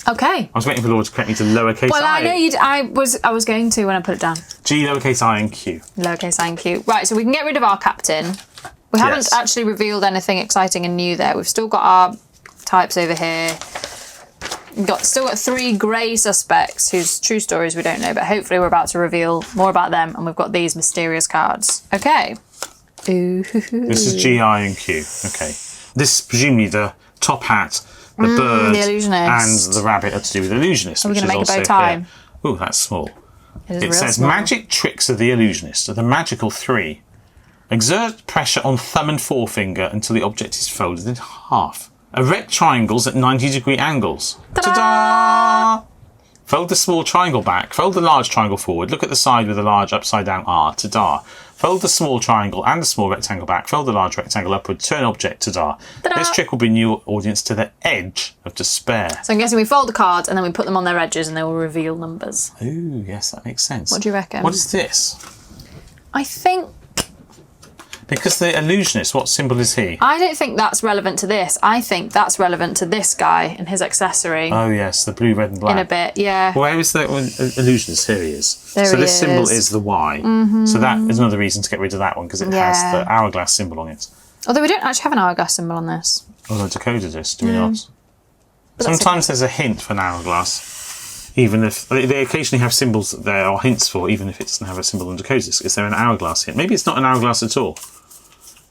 Okay. I was waiting for Laura to correct me to lowercase Well, I. I know you'd. I was going to when I put it down. G, lowercase I, and Q. Lowercase I and Q. Right, so we can get rid of our captain. We haven't Yes. actually revealed anything exciting and new there. We've still got our types over here. We've still got 3 grey suspects whose true stories we don't know, but hopefully we're about to reveal more about them, and we've got these mysterious cards. Okay. Ooh. This is G, I, and Q. Okay. This is presumably the top hat, the bird, the illusionist. and the rabbit are to do with the illusionist. Are we which gonna is make a bow also tie? here. Ooh, that's small. It is It real says small. magic tricks of the illusionist are the magical 3. Exert pressure on thumb and forefinger until the object is folded in half. Erect triangles at 90-degree angles. Ta-da! Fold the small triangle back. Fold the large triangle forward. Look at the side with a large upside down R. Ta-da! Fold the small triangle and the small rectangle back. Fold the large rectangle upward. Turn object. Ta-da! This trick will bring your audience to the edge of despair. So I'm guessing we fold the cards and then we put them on their edges and they will reveal numbers. Ooh, yes, that makes sense. What do you reckon? What is this? I think... Because the illusionist, what symbol is he? I don't think that's relevant to this. I think that's relevant to this guy and his accessory. Oh, yes, the blue, red and black. In a bit, yeah. Where is the illusionist? Here he is. There so he this symbol is. is the Y. So that is another reason to get rid of that one, because it has the hourglass symbol on it. Although we don't actually have an hourglass symbol on this. Oh, I decoded this, do we not? Sometimes there's a hint for an hourglass, even if they occasionally have symbols that there are hints for, even if it doesn't have a symbol on decoded. Is there an hourglass hint? Maybe it's not an hourglass at all.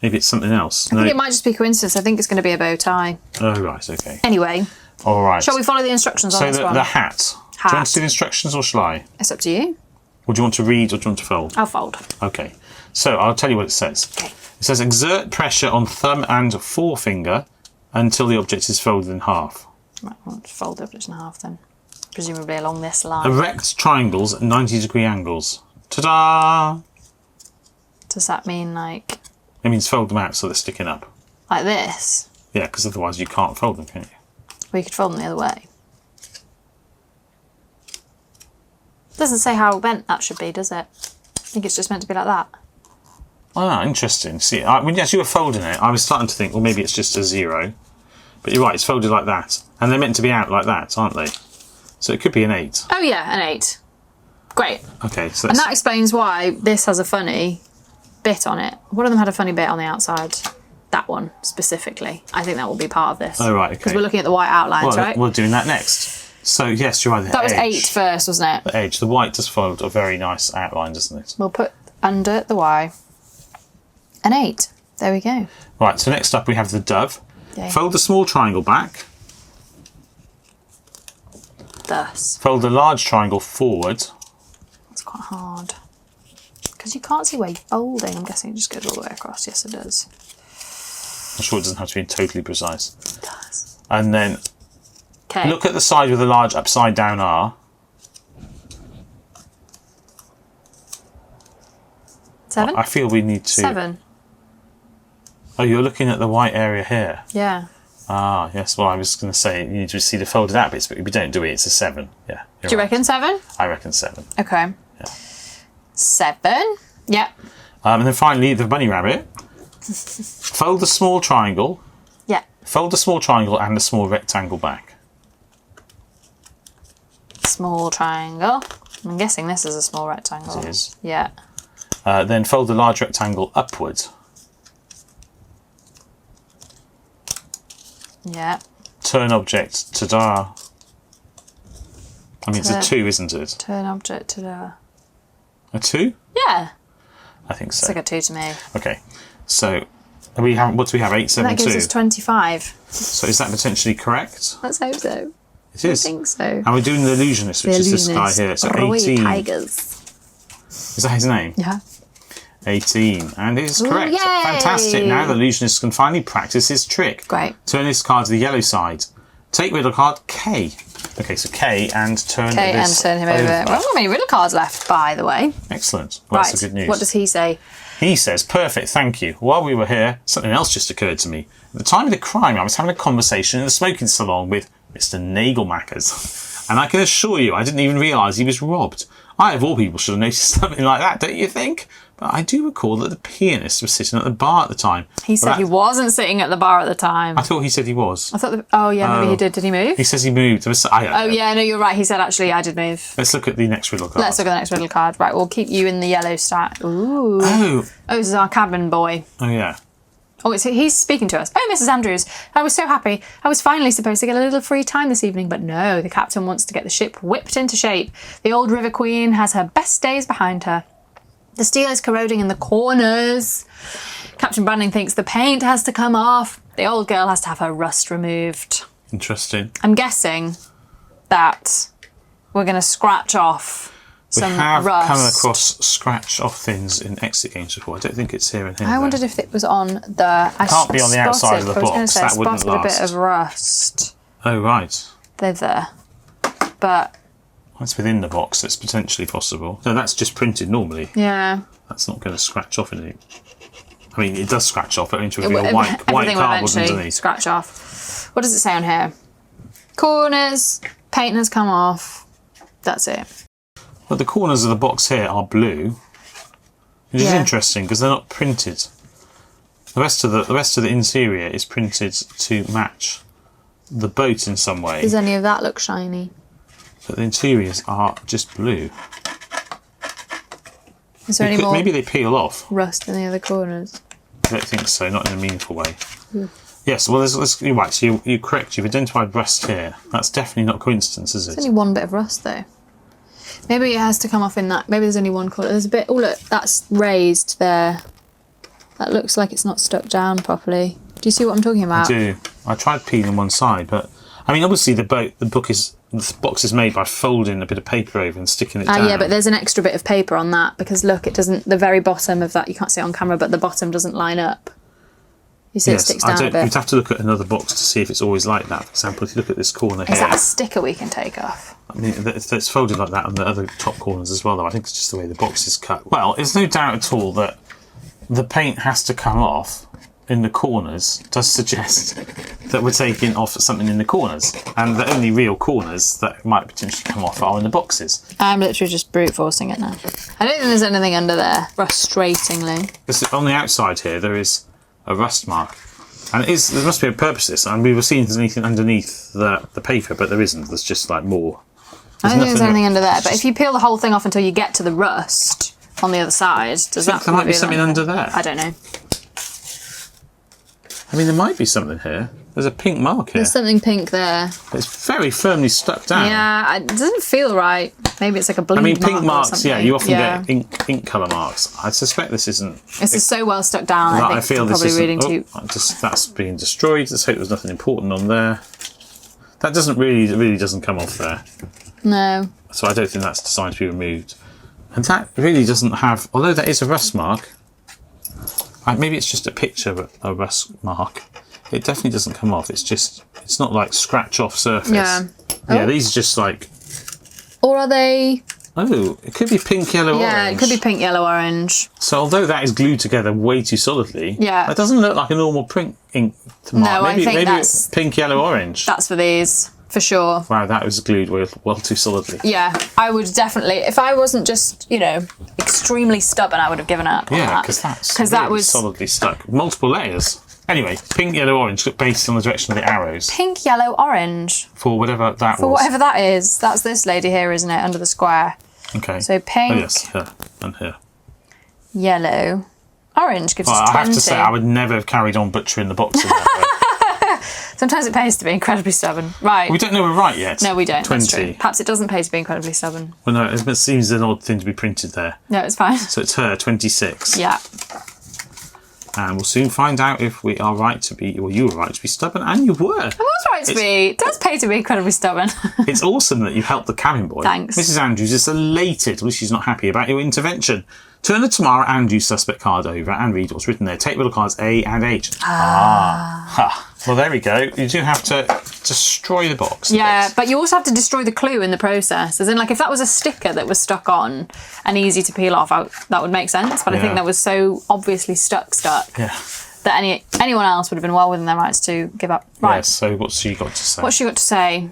Maybe it's something else. I think it might just be coincidence. I think it's going to be a bow tie. Oh, right, okay. Anyway, All right. shall we follow the instructions on So this one? the hat. Do you want to do the instructions or shall I? It's up to you. Or do you want to read or do you want to fold? I'll fold. Okay. So I'll tell you what it says. Okay. It says exert pressure on thumb and forefinger until the object is folded in half. Right, I'll just fold the object in half then. Presumably along this line. Erect triangles at 90-degree angles. Ta-da! Does that mean like It means fold them out so they're sticking up. this? Yeah, because otherwise you can't fold them, can you? Or you could fold them the other way. Doesn't say how bent that should be, does it? I think it's just meant to be like that. Ah, interesting. See, as you were folding it, I was starting to think, well, maybe it's just a 0. But you're right, it's folded like that. And they're meant to be out like that, aren't they? So it could be an 8. Oh yeah, an 8. Great. Okay, so And that's... that explains why this has a funny bit on it. One of them had a funny bit on the outside. That one, specifically. I think that will be part of this. Oh, right, okay. Because we're looking at the white outlines, well, right? we're doing that next. So, yes, you're right. That was 8 first, wasn't it? The edge. The white does follow a very nice outline, doesn't it? We'll put under the Y an 8. There we go. Right, so next up we have the dove. Yay. Fold the small triangle back. Thus. Fold the large triangle forward. It's quite hard. Because you can't see where you're folding. I'm guessing it just goes all the way across. Yes, it does. I'm sure it doesn't have to be totally precise. It does. And then Okay. look at the side with a large upside down R. 7? I feel we need to... 7. Oh, you're looking at the white area here. Yeah. Ah, yes. Well, I was going to say you need to see the folded out bits, but we don't do it. It's a 7. Yeah. Do you reckon 7? I reckon 7. Okay. Yeah. 7. Yep. And then finally, the bunny rabbit. Fold the small triangle. Yeah. Fold the small triangle and the small rectangle back. Small triangle. I'm guessing this is a small rectangle. It is. Yeah. Then fold the large rectangle upward. Yeah. Turn object, ta-da. I mean, it's a 2, isn't it? Turn object to the... A 2? Yeah. I think so. It's like a 2 to me. Okay, so we have, what do we have? 8, 7, That gives 2. us 25. So is that potentially correct? Let's hope so. It is. I think so. And we're doing the illusionist, which is this guy here. So Roy 18. Tigers. Is that his name? Yeah. 18. And it is correct. Yay! Fantastic. Now the illusionist can finally practice his trick. Great. Turn his card to the yellow side. Take riddle card K. Okay, so K and turn Okay, and this turn him over. We haven't got many riddle cards left, by the way. Excellent. Well, Right. that's the good news. What does he say? He says, perfect, thank you. While we were here, something else just occurred to me. At the time of the crime, I was having a conversation in the smoking salon with Mr. Nagelmackers. And I can assure you, I didn't even realise he was robbed. I, of all people, should have noticed something like that, don't you think? But I do recall that the pianist was sitting at the bar at the time. He said he wasn't sitting at the bar at the time. I thought he said he was. I thought, oh yeah, maybe he did. Did he move? He says he moved. Oh yeah, no, you're right. He said, actually, I did move. Let's look at the next riddle card. Let's look at the next riddle card. Right, we'll keep you in the yellow stack. Ooh. Oh, This is our cabin boy. oh yeah. Oh, he's speaking to us. Oh, Mrs. Andrews, I was so happy. I was finally supposed to get a little free time this evening, but no, the captain wants to get the ship whipped into shape. The old River Queen has her best days behind her. The steel is corroding in the corners. Captain Branding thinks the paint has to come off. The old girl has to have her rust removed. Interesting. I'm guessing that we're going to scratch off some We have rust. come across scratch off things in exit games before. I don't think it's here and here. I wondered if it was on the... Can't be on the outside of the I was going to box. say, That wouldn't spotted a bit last. of rust. Oh, right. They're there. But, That's within the box. It's potentially possible. No, that's just printed normally. yeah. That's not going to scratch off anything. I mean, it does scratch off, but into a Everything white will cardboard eventually underneath. scratch off. What does it say on here? Corners, paint has come off. That's it. But the corners of the box here are blue, which is Yeah. interesting because they're not printed. The rest of the interior is printed to match the boat in some way, Does any of that look shiny? but the interiors are just blue. Is there any more Maybe they peel off. rust in the other corners? I don't think so, not in a meaningful way. Yes, well, you're right, so you're correct. You've identified rust here. That's definitely not coincidence, is it? There's only one bit of rust though. Maybe it has to come off in that. Maybe there's only one corner. There's a bit. Oh look, that's raised there. That looks like it's not stuck down properly. Do you see what I'm talking about? I do. I tried peeling one side, but I mean, obviously the box is made by folding a bit of paper over and sticking it down. Yeah, but there's an extra bit of paper on that because look, it doesn't. The very bottom of that, you can't see it on camera, but the bottom doesn't line up. You see, it sticks down a bit. You'd have to look at another box to see if it's always like that. For example, if you look at this corner here, Is that a sticker we can take off? I mean, it's folded like that on the other top corners as well, though. I think it's just the way the box is cut. Well, there's no doubt at all that the paint has to come off in the corners. Does suggest that we're taking off something in the corners, and the only real corners that might potentially come off are in the boxes. I'm literally just brute forcing it now. I don't think there's anything under there, frustratingly. On the outside here, there is a rust mark. And there must be a purpose to this. And we were seeing if there's anything underneath the paper, but there isn't. There's just like more. I don't think there's anything under there, but if you peel the whole thing off until you get to the rust on the other side, does that There might be reveal something anything? under there. I don't know. I mean, there might be something here. There's a pink mark here. There's something pink there. It's very firmly stuck down. Yeah, it doesn't feel right. Maybe it's like a bleed I mean, pink mark or marks, yeah, something. you often get ink colour marks. I suspect this isn't. This is so well stuck down, I think feel it's this probably isn't. reading too... That's being destroyed. Let's hope there's nothing important on there. That doesn't really doesn't come off there. No. So I don't think that's designed to be removed. And that really doesn't have, although that is a rust mark, maybe it's just a picture of a rust mark. It definitely doesn't come off. It's not like scratch off surface. Yeah. Yeah, these are just like. Or are they... Oh, it could be pink, yellow, orange. Yeah, it could be pink, yellow, orange. So although that is glued together way too solidly, that doesn't look like a normal print ink mark. No, I think maybe that's... pink, yellow, orange. That's for these, for sure. Wow, that was glued well too solidly. Yeah, I would definitely... If I wasn't just, extremely stubborn, I would have given up on Yeah, that. because that was solidly stuck. Multiple layers. Anyway, pink, yellow, orange, based on the direction of the arrows. Pink, yellow, orange. For whatever that was. For whatever that is. That's this lady here, isn't it? Under the square. Okay. So pink. Oh, yes, here and here. Yellow. Orange gives us 20. I have to say, I would never have carried on butchering the box in that way. Sometimes it pays to be incredibly stubborn. Right. We don't know we're right yet. No, we don't. 20. That's true. Perhaps it doesn't pay to be incredibly stubborn. Well, no, it seems an odd thing to be printed there. No, it's fine. So it's her, 26. Yeah. And we'll soon find out if we are right to be, or you were right to be stubborn, and you were. I was right to be. It does pay to be incredibly stubborn. It's awesome that you've helped the cabin boy. Thanks. Mrs. Andrews is elated. At least she's not happy about your intervention. Turn the Tamara Andrews suspect card over and read what's written there. Take riddle cards A and H. Ha. Well, there we go. You do have to destroy the box. Yeah, but you also have to destroy the clue in the process. As in, like, if that was a sticker that was stuck on and easy to peel off, that would make sense. But I think that was so obviously stuck, Yeah. that anyone else would have been well within their rights to give up. Right. Yes, so what's she got to say? What's she got to say?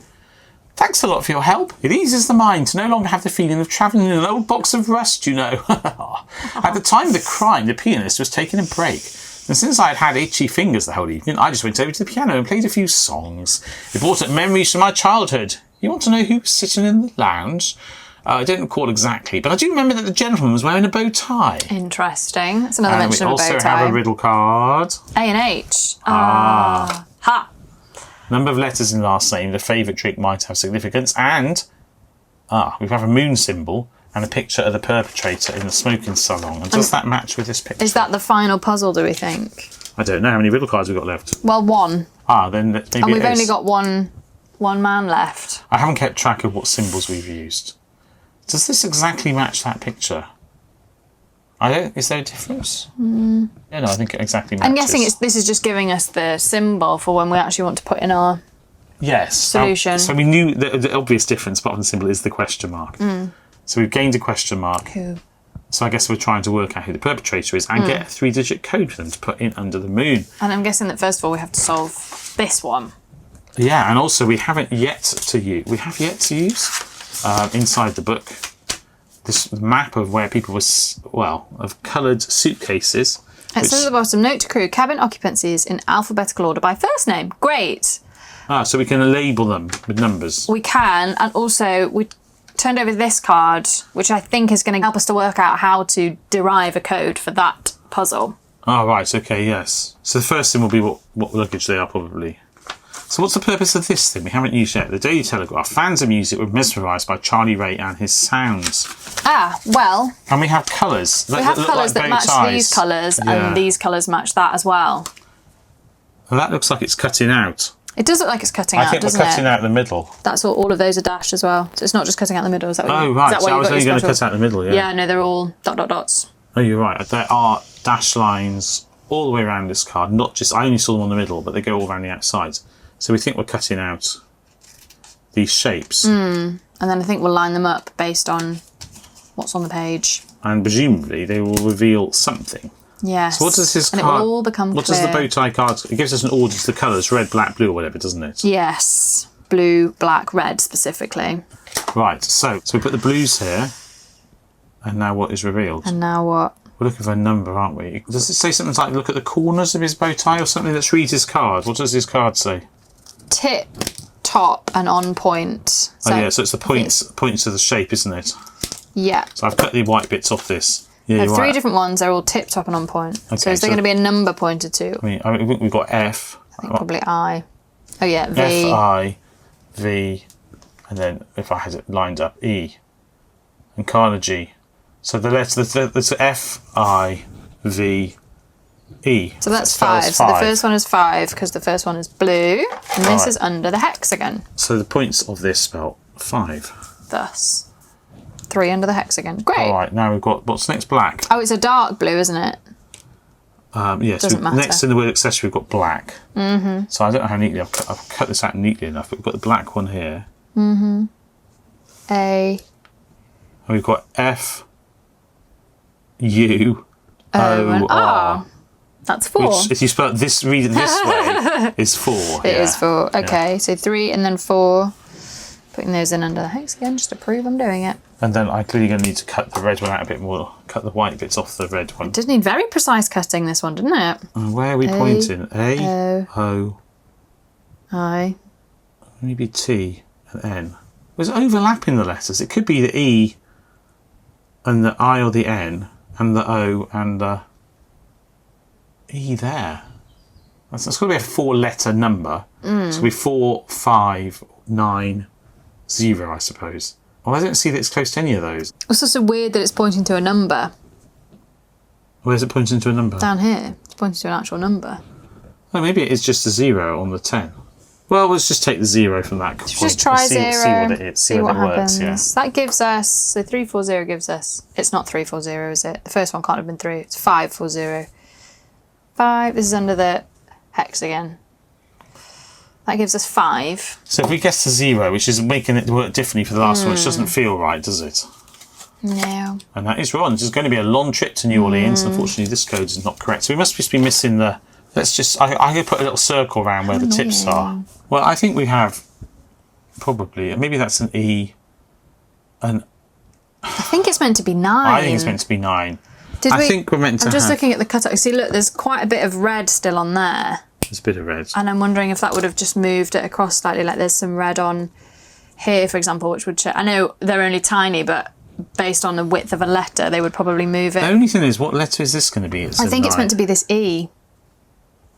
Thanks a lot for your help. It eases the mind to no longer have the feeling of travelling in an old box of rust, you know. At the time of the crime, the pianist was taking a break. And since I had had itchy fingers the whole evening, I just went over to the piano and played a few songs. It brought up memories from my childhood. You want to know who was sitting in the lounge? I don't recall exactly, but I do remember that the gentleman was wearing a bow tie. Interesting. That's another mention of a bow tie. We also have a riddle card. A and H. Ha. Number of letters in last name. The favourite drink might have significance. And, we have a moon symbol and a picture of the perpetrator in the smoking salon. And does that match with this picture? Is that the final puzzle, do we think? I don't know how many riddle cards we've got left. Well, one. Then maybe And we've only got one man left. I haven't kept track of what symbols we've used. Does this exactly match that picture? Is there a difference? Yeah, no, I think it exactly matches. I'm guessing this is just giving us the symbol for when we actually want to put in our solution. So we knew the obvious difference, apart from the symbol, is the question mark. So we've gained a question mark. Cool. So I guess we're trying to work out who the perpetrator is and get a 3-digit code for them to put in under the moon. And I'm guessing that first of all we have to solve this one. Yeah, and also we have yet to use inside the book this map of where people were, of coloured suitcases. It says at the bottom, note to crew, cabin occupancies in alphabetical order by first name. Great. So we can label them with numbers. We can, and also we turned over this card, which I think is going to help us to work out how to derive a code for that puzzle. Oh, right, okay, yes. So the first thing will be what luggage they are, probably. So what's the purpose of this thing we haven't used yet? The Daily Telegraph. Fans of music were mesmerised by Charlie Ray and his sounds. Well. And we have colours. We have colours that match these colours, and these colours match that as well. Well, that looks like it's cutting out. It does look like it's cutting out, doesn't it? I think we're cutting out the middle. That's all of those are dashed as well. So it's not just cutting out the middle, is that what you mean? Oh, right. Is that So I was only going to cut out the middle, Yeah, no, they're all ... dots. Oh, you're right. There are dash lines all the way around this card. Not just, I only saw them on the middle, but they go all around the outside. So we think we're cutting out these shapes. And then I think we'll line them up based on what's on the page. And presumably they will reveal something. Yes. So what does this card... And it will all become What clear. does the bow tie card... It gives us an order to the colours, red, black, blue or whatever, doesn't it? Yes. Blue, black, red specifically. Right, so we put the blues here. And now what is revealed? And now what? We're looking for a number, aren't we? Does it say something like look at the corners of his bow tie or something? Let's read his card. What does his card say? Tip, top and on point. So so it's the points of the shape, isn't it? Yeah. So I've cut the white bits off this. Yeah, There are three different ones. They're all tip, top and on point. Okay, so is there going to be a number pointed to? I think we've got F. I think probably I. Oh yeah, V. F, I, V, and then if I had it lined up, E. And Carnegie. So the letter, F, I, V, E. So that's 5. So the first one is 5 because the first one is blue, and this is under the hexagon. So the points of this spell 5. Thus, 3 under the hexagon. Great. All right, now we've got what's next? Black. Oh, it's a dark blue, isn't it? Yes. Doesn't matter. Next in the word accessory, we've got black. So I don't know how neatly I've cut this out neatly enough, but we've got the black one here. A. And we've got F, U, O, and O, R. R. That's 4. Which, if you spell read it this way, is 4. It is 4. Okay, so 3 and then 4. Putting those in under the hexagon just to prove I'm doing it. And then I'm clearly going to need to cut the red one out a bit more. Cut the white bits off the red one. It did need very precise cutting, this one, didn't it? And where are we pointing? A, O, I. maybe T and N. There's overlap in the letters. It could be the E and the I or the N and the O and the E there. That's got to be a 4-letter number. So it'll be 4, 5, 9, 0, I suppose. Well, I don't see that it's close to any of those. It's also weird that it's pointing to a number. Where's it pointing to a number? Down here. It's pointing to an actual number. Oh, maybe it is just a 0 on the 10. Well, let's just take the 0 from that. Just try 0. See what it is. See what happens. Works, yeah. That gives us... So 340 gives us... It's not 340, is it? The first one can't have been 3. It's 540. 5. This is under the hex again. That gives us 5. So if we guess the 0, which is making it work differently for the last one, which doesn't feel right, does it? No. And that is wrong. There's going to be a long trip to New Orleans. Unfortunately, this code is not correct. So we must just be missing the... Let's just... I could put a little circle around where the tips are. Well, I think we have probably... Maybe that's an E. I think it's meant to be 9. I think it's meant to be 9. I think we're meant to I'm just looking at the cutout. See, look, there's quite a bit of red still on there. There's a bit of red. And I'm wondering if that would have just moved it across slightly. Like there's some red on here, for example, which would show... I know they're only tiny, but based on the width of a letter, they would probably move it. The only thing is, what letter is this going to be? I think it's meant to be this E.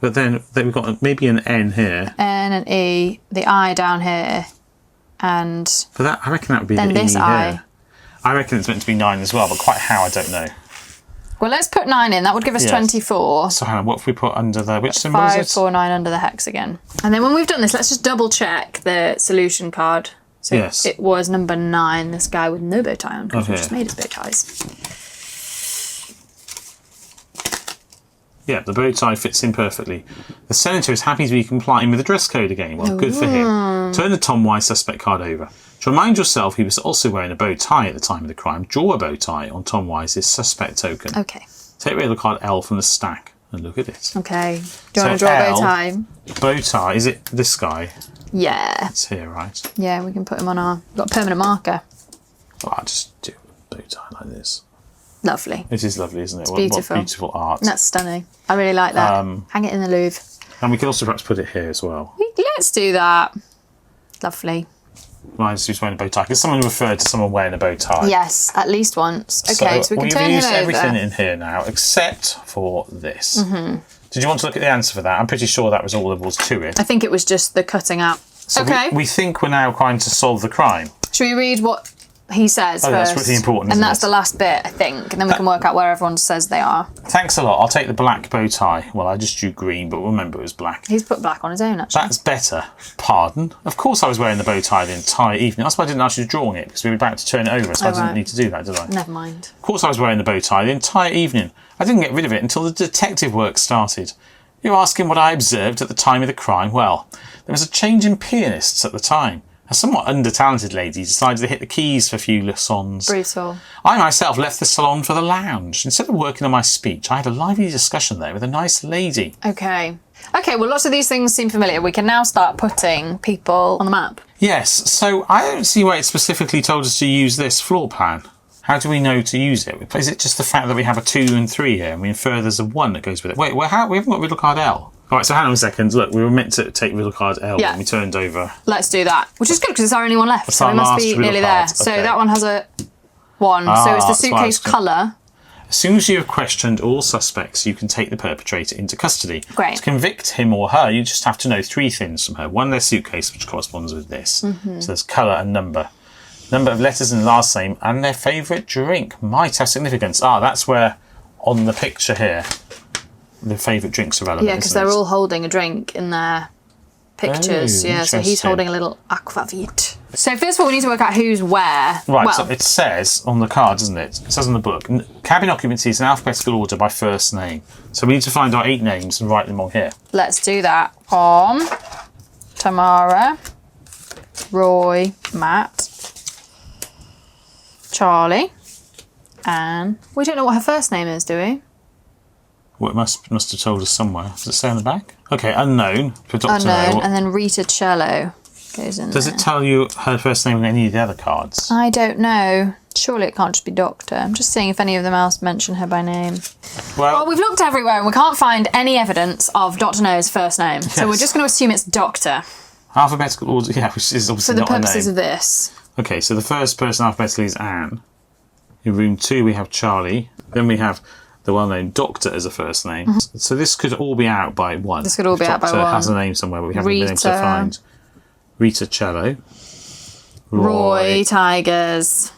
But then we've got maybe an N here. N and E, the I down here, and... But that, I reckon that would be then the this E I. here. I reckon it's meant to be 9 as well, but quite how, I don't know. Well, let's put 9 in. That would give us 24. So hang on, what if we put under the... Which symbol is it? 549 under the hex again. And then when we've done this, let's just double check the solution card. So yes. It was number 9, this guy with no bow tie on, because we Okay. just made his bow ties. Yeah, the bow tie fits in perfectly. The senator is happy to be complying with the dress code again. Well, good for him. Turn the Tom Wise suspect card over. To remind yourself he was also wearing a bow tie at the time of the crime, draw a bow tie on Tom Wise's suspect token. Okay. Take riddle card L from the stack and look at it. Okay. Do you want to draw a bow tie? Bow tie, is it this guy? Yeah. It's here, right? Yeah, we can put him on our... We've got a permanent marker. Well, I'll just do a bow tie like this. Lovely. It is lovely, isn't it? It's What beautiful. beautiful art. That's stunning. I really like that. Hang it in the Louvre. And we can also perhaps put it here as well. Let's do that. Lovely. Reminds who's wearing a bow tie. Because someone referred to someone wearing a bow tie. Yes, at least once. Okay, so we can turn him We've used over. everything in here now, except for this. Did you want to look at the answer for that? I'm pretty sure that was all there was to it. I think it was just the cutting out. So okay. we think we're now trying to solve the crime. Should we read what he says first? That's really important, and isn't that's it? the last bit, I think. And then we can work out where everyone says they are. Thanks a lot. I'll take the black bow tie. Well, I just drew green, but remember it was black. He's put black on his own, actually. That's better. Pardon? Of course I was wearing the bow tie the entire evening. That's why I didn't ask you drawing it, because we were about to turn it over, so I didn't need to do that, did I? Never mind. Of course I was wearing the bow tie the entire evening. I didn't get rid of it until the detective work started. You're asking what I observed at the time of the crime? Well, there was a change in pianists at the time. A somewhat under-talented lady decided to hit the keys for a few leçons. Brutal. I myself left the salon for the lounge. Instead of working on my speech, I had a lively discussion there with a nice lady. Okay. Okay, well, lots of these things seem familiar. We can now start putting people on the map. Yes, so I don't see why it specifically told us to use this floor plan. How do we know to use it? Is it just the fact that we have a 2 and 3 here and we infer there's a 1 that goes with it? Wait, we haven't got riddle card L. All right, so hang on a second. Look, we were meant to take riddle card L when we turned over. Let's do that, which is good because it's our only one left. So we must be nearly there. Okay. So that one has a 1. So it's the suitcase colour. As soon as you have questioned all suspects, you can take the perpetrator into custody. Great. To convict him or her, you just have to know 3 things from her. 1, their suitcase, which corresponds with this. So there's colour and number. Number of letters in the last name and their favourite drink might have significance. That's where, on the picture here, the favourite drinks are relevant. Yeah, because they're all holding a drink in their pictures. Yeah, so he's holding a little aquavit. So first of all, we need to work out who's where. Right, so it says on the card, doesn't it? It says on the book, cabin occupancy is in alphabetical order by first name. So we need to find our 8 names and write them on here. Let's do that. Tom, Tamara, Roy, Matt, Charlie, and we don't know what her first name is, do we? Well, it must have told us somewhere. Does it say on the back? Okay, unknown for Dr. Unknown, and then Rita Cello goes in Does there. It tell you her first name on any of the other cards? I don't know. Surely it can't just be Doctor. I'm just seeing if any of them else mention her by name. Well, we've looked everywhere and we can't find any evidence of Dr. No's first name. Yes. So we're just going to assume it's Doctor. Alphabetical order, yeah, which is obviously not a name. For the purposes of this. Okay, so the first person alphabetically is Anne. In room 2 we have Charlie. Then we have the well-known Doctor as a first name. So this could all be out by 1. This could all be out by 1. Doctor has a name somewhere, but we haven't been able to find. Rita Cello. Roy Tigers.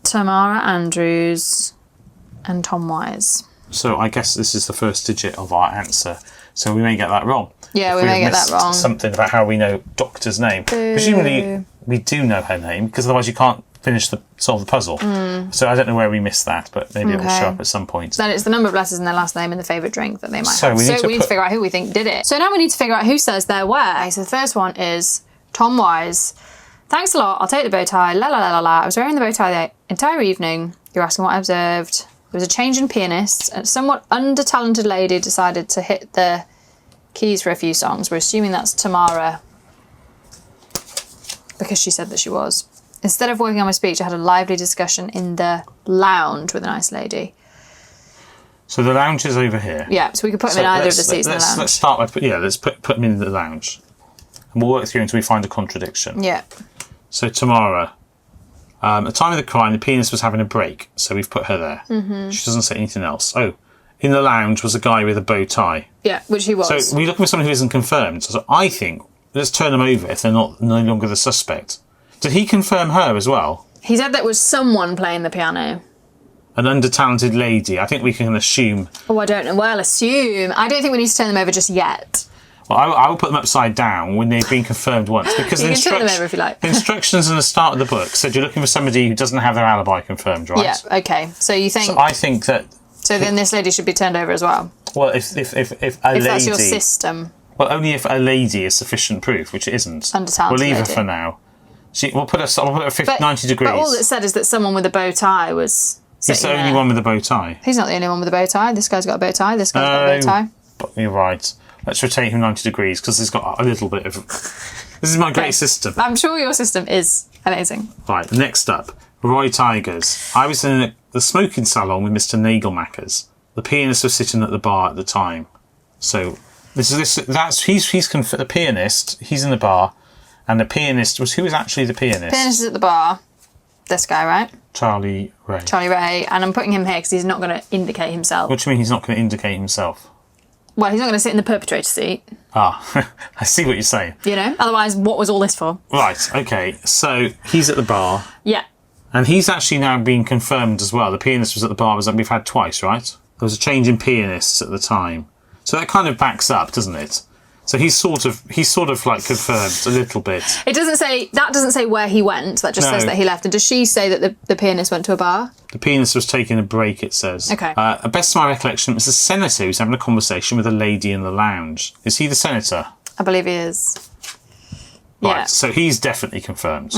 Tamara Andrews. And Tom Wise. So I guess this is the first digit of our answer. So we may get that wrong. Yeah, If we may have get that missed wrong. Something about how we know Doctor's name. Presumably, we do know her name, because otherwise you can't solve the puzzle. So I don't know where we missed that, but maybe it will show up at some point. Then it's the number of letters in their last name and the favourite drink that they might So have. we need to figure out who we think did it. So now we need to figure out who says they're where. So the first one is Tom Wise. Thanks a lot. I'll take the bow tie. La la la la la. I was wearing the bow tie the entire evening. You're asking what I observed. There was a change in pianists. A somewhat under-talented lady decided to hit the keys for a few songs. We're assuming that's Tamara, because she said that she was. Instead of working on my speech, I had a lively discussion in the lounge with a nice lady. So the lounge is over here. Yeah, so we could put them in either of the seats in the lounge. Let's start by let's put them in the lounge, and we'll work through until we find a contradiction. Yeah. So Tamara, at the time of the crime, the pianist was having a break, so we've put her there. Mm-hmm. She doesn't say anything else. Oh, in the lounge was a guy with a bow tie. Yeah, which he was. So we're looking for someone who isn't confirmed. So I think let's turn them over if they're no longer the suspect. Did he confirm her as well? He said that was someone playing the piano. An under-talented lady. I think we can assume. Oh, I don't know. Well, assume. I don't think we need to turn them over just yet. Well, I will put them upside down when they've been confirmed once, because You can turn them over if you like. the instructions in the start of the book said you're looking for somebody who doesn't have their alibi confirmed, right? Yeah, okay. So you think... So I think that... So then this lady should be turned over as well? Well, if a lady... If that's your system. Well, only if a lady is sufficient proof, which it isn't. Under-talented We'll leave her lady. for now. We'll put her at 90 degrees. But all it said is that someone with a bow tie was He's sitting the only there. one with a bow tie. He's not the only one with a bow tie. This guy's got a bow tie. This guy's got a bow tie. But you're right. Let's rotate him 90 degrees, because he's got a little bit of... This is my great system. I'm sure your system is amazing. Right, next up, Roy Tigers. I was in the smoking salon with Mr. Nagelmackers. The pianist was sitting at the bar at the time. So he's the pianist. He's in the bar, and the pianist who was actually the pianist? Pianist is at the bar. This guy, right? Charlie Ray. Charlie Ray, and I'm putting him here because he's not going to indicate himself. What do you mean he's not going to indicate himself? Well, he's not going to sit in the perpetrator seat. Ah, I see what you're saying. You know, otherwise, what was all this for? Right. Okay. So he's at the bar. Yeah. And he's actually now been confirmed as well. The pianist was at the bar, as we've had twice, right? There was a change in pianists at the time. So that kind of backs up, doesn't it? So he's sort of like confirmed a little bit. That doesn't say where he went. That just says that he left. And does she say that the pianist went to a bar? The pianist was taking a break, it says. Okay. Best of my recollection, it was the senator who's having a conversation with a lady in the lounge. Is he the senator? I believe he is. Right, Yeah. so he's definitely confirmed,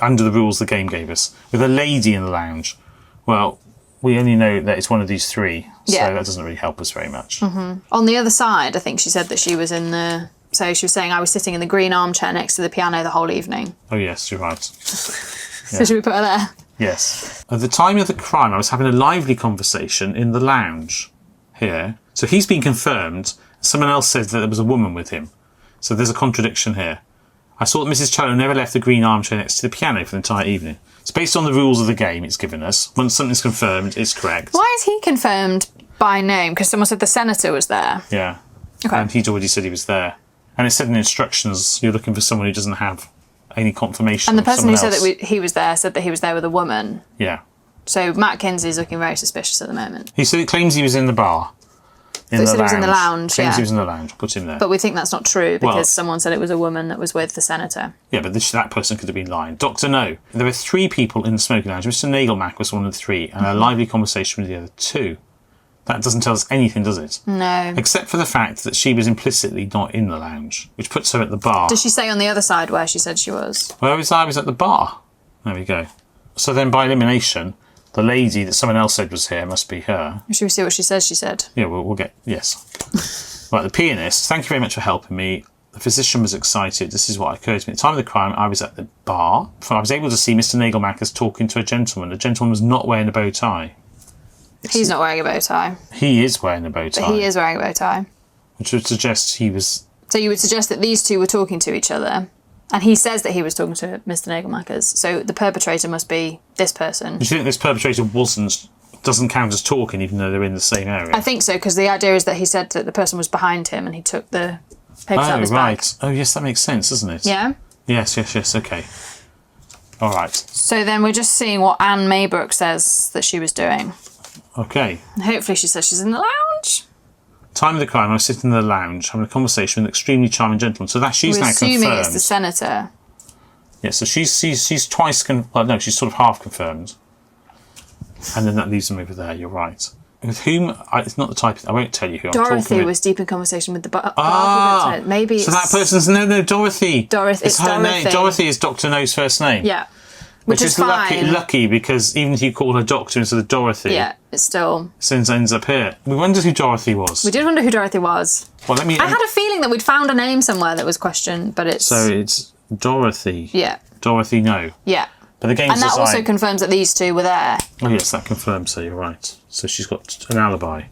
under the rules the game gave us. With a lady in the lounge. Well, we only know that it's one of these three, so Yeah. that doesn't really help us very much. On the other side, I think she said that she was in the... So she was saying, I was sitting in the green armchair next to the piano the whole evening. Oh, yes, you're right. So should we put her there? Yes. At the time of the crime, I was having a lively conversation in the lounge here. So he's been confirmed. Someone else said that there was a woman with him. So there's a contradiction here. I saw that Mrs. Cello never left the green armchair next to the piano for the entire evening. So based on the rules of the game it's given us, once something's confirmed, it's correct. Why is he confirmed by name? Because someone said the senator was there. Yeah. Okay. And he'd already said he was there. And it said in the instructions, you're looking for someone who doesn't have any confirmation. And the of person who someone said else. that he was there said that he was there with a woman. Yeah. So Matt Kinsey's looking very suspicious at the moment. He said he claims he was in the bar. He said he was in the lounge, Claims yeah. he was in the lounge. Put him there. But we think that's not true because Well- someone said it was a woman that was with the senator. Yeah, but that person could have been lying. Doctor, no. There were 3 people in the smoking lounge. Mr. Nagelmack was one of the 3, and a lively conversation with the other 2. That doesn't tell us anything, does it? No. Except for the fact that she was implicitly not in the lounge, which puts her at the bar. Does she say on the other side where she said she was? Where was I? I was at the bar. There we go. So then by elimination, the lady that someone else said was here must be her. Should we see what she says she said? Yeah, we'll get... Yes. Right, the pianist. Thank you very much for helping me. The physician was excited. This is what occurred to me. At the time of the crime, I was at the bar. I was able to see Mr. Nagelmackers talking to a gentleman. The gentleman was not wearing a bow tie. He's not wearing a bow tie. He is wearing a bow tie. But he is wearing a bow tie. Which would suggest he was... So you would suggest that these two were talking to each other. And he says that he was talking to Mr. Nagelmackers. So the perpetrator must be this person. Do you think this perpetrator doesn't count as talking even though they're in the same area? I think so, because the idea is that he said that the person was behind him and he took the papers out of his right. bag. Oh, yes, that makes sense, doesn't it? Yeah? Yes, okay. All right. So then we're just seeing what Anne Maybrook says that she was doing. Okay. Hopefully she says she's in the lounge. Time of the crime, I was sitting in the lounge having a conversation with an extremely charming gentleman. So that she's We're now assuming confirmed. it's the senator. Yeah, so she's twice she's sort of half confirmed. And then that leaves them over there, you're right. With whom, it's not the type, I won't tell you who I'm talking with. Dorothy was deep in conversation with the bar. Maybe it's... So that person's, no, Dorothy. It's her Dorothy. name. Dorothy is Dr. No's first name. Yeah. Which is fine. Lucky because even if you call her Doctor instead of Dorothy, yeah, it's still... Since ends up here. We wondered who Dorothy was. We did wonder who Dorothy was. Well, I had a feeling that we'd found a name somewhere that was questioned, but it's... So it's Dorothy. Yeah. Dorothy No. Yeah. But the game's and that designed... also confirms that these two were there. Oh yes, that confirms, so you're right. So she's got an alibi.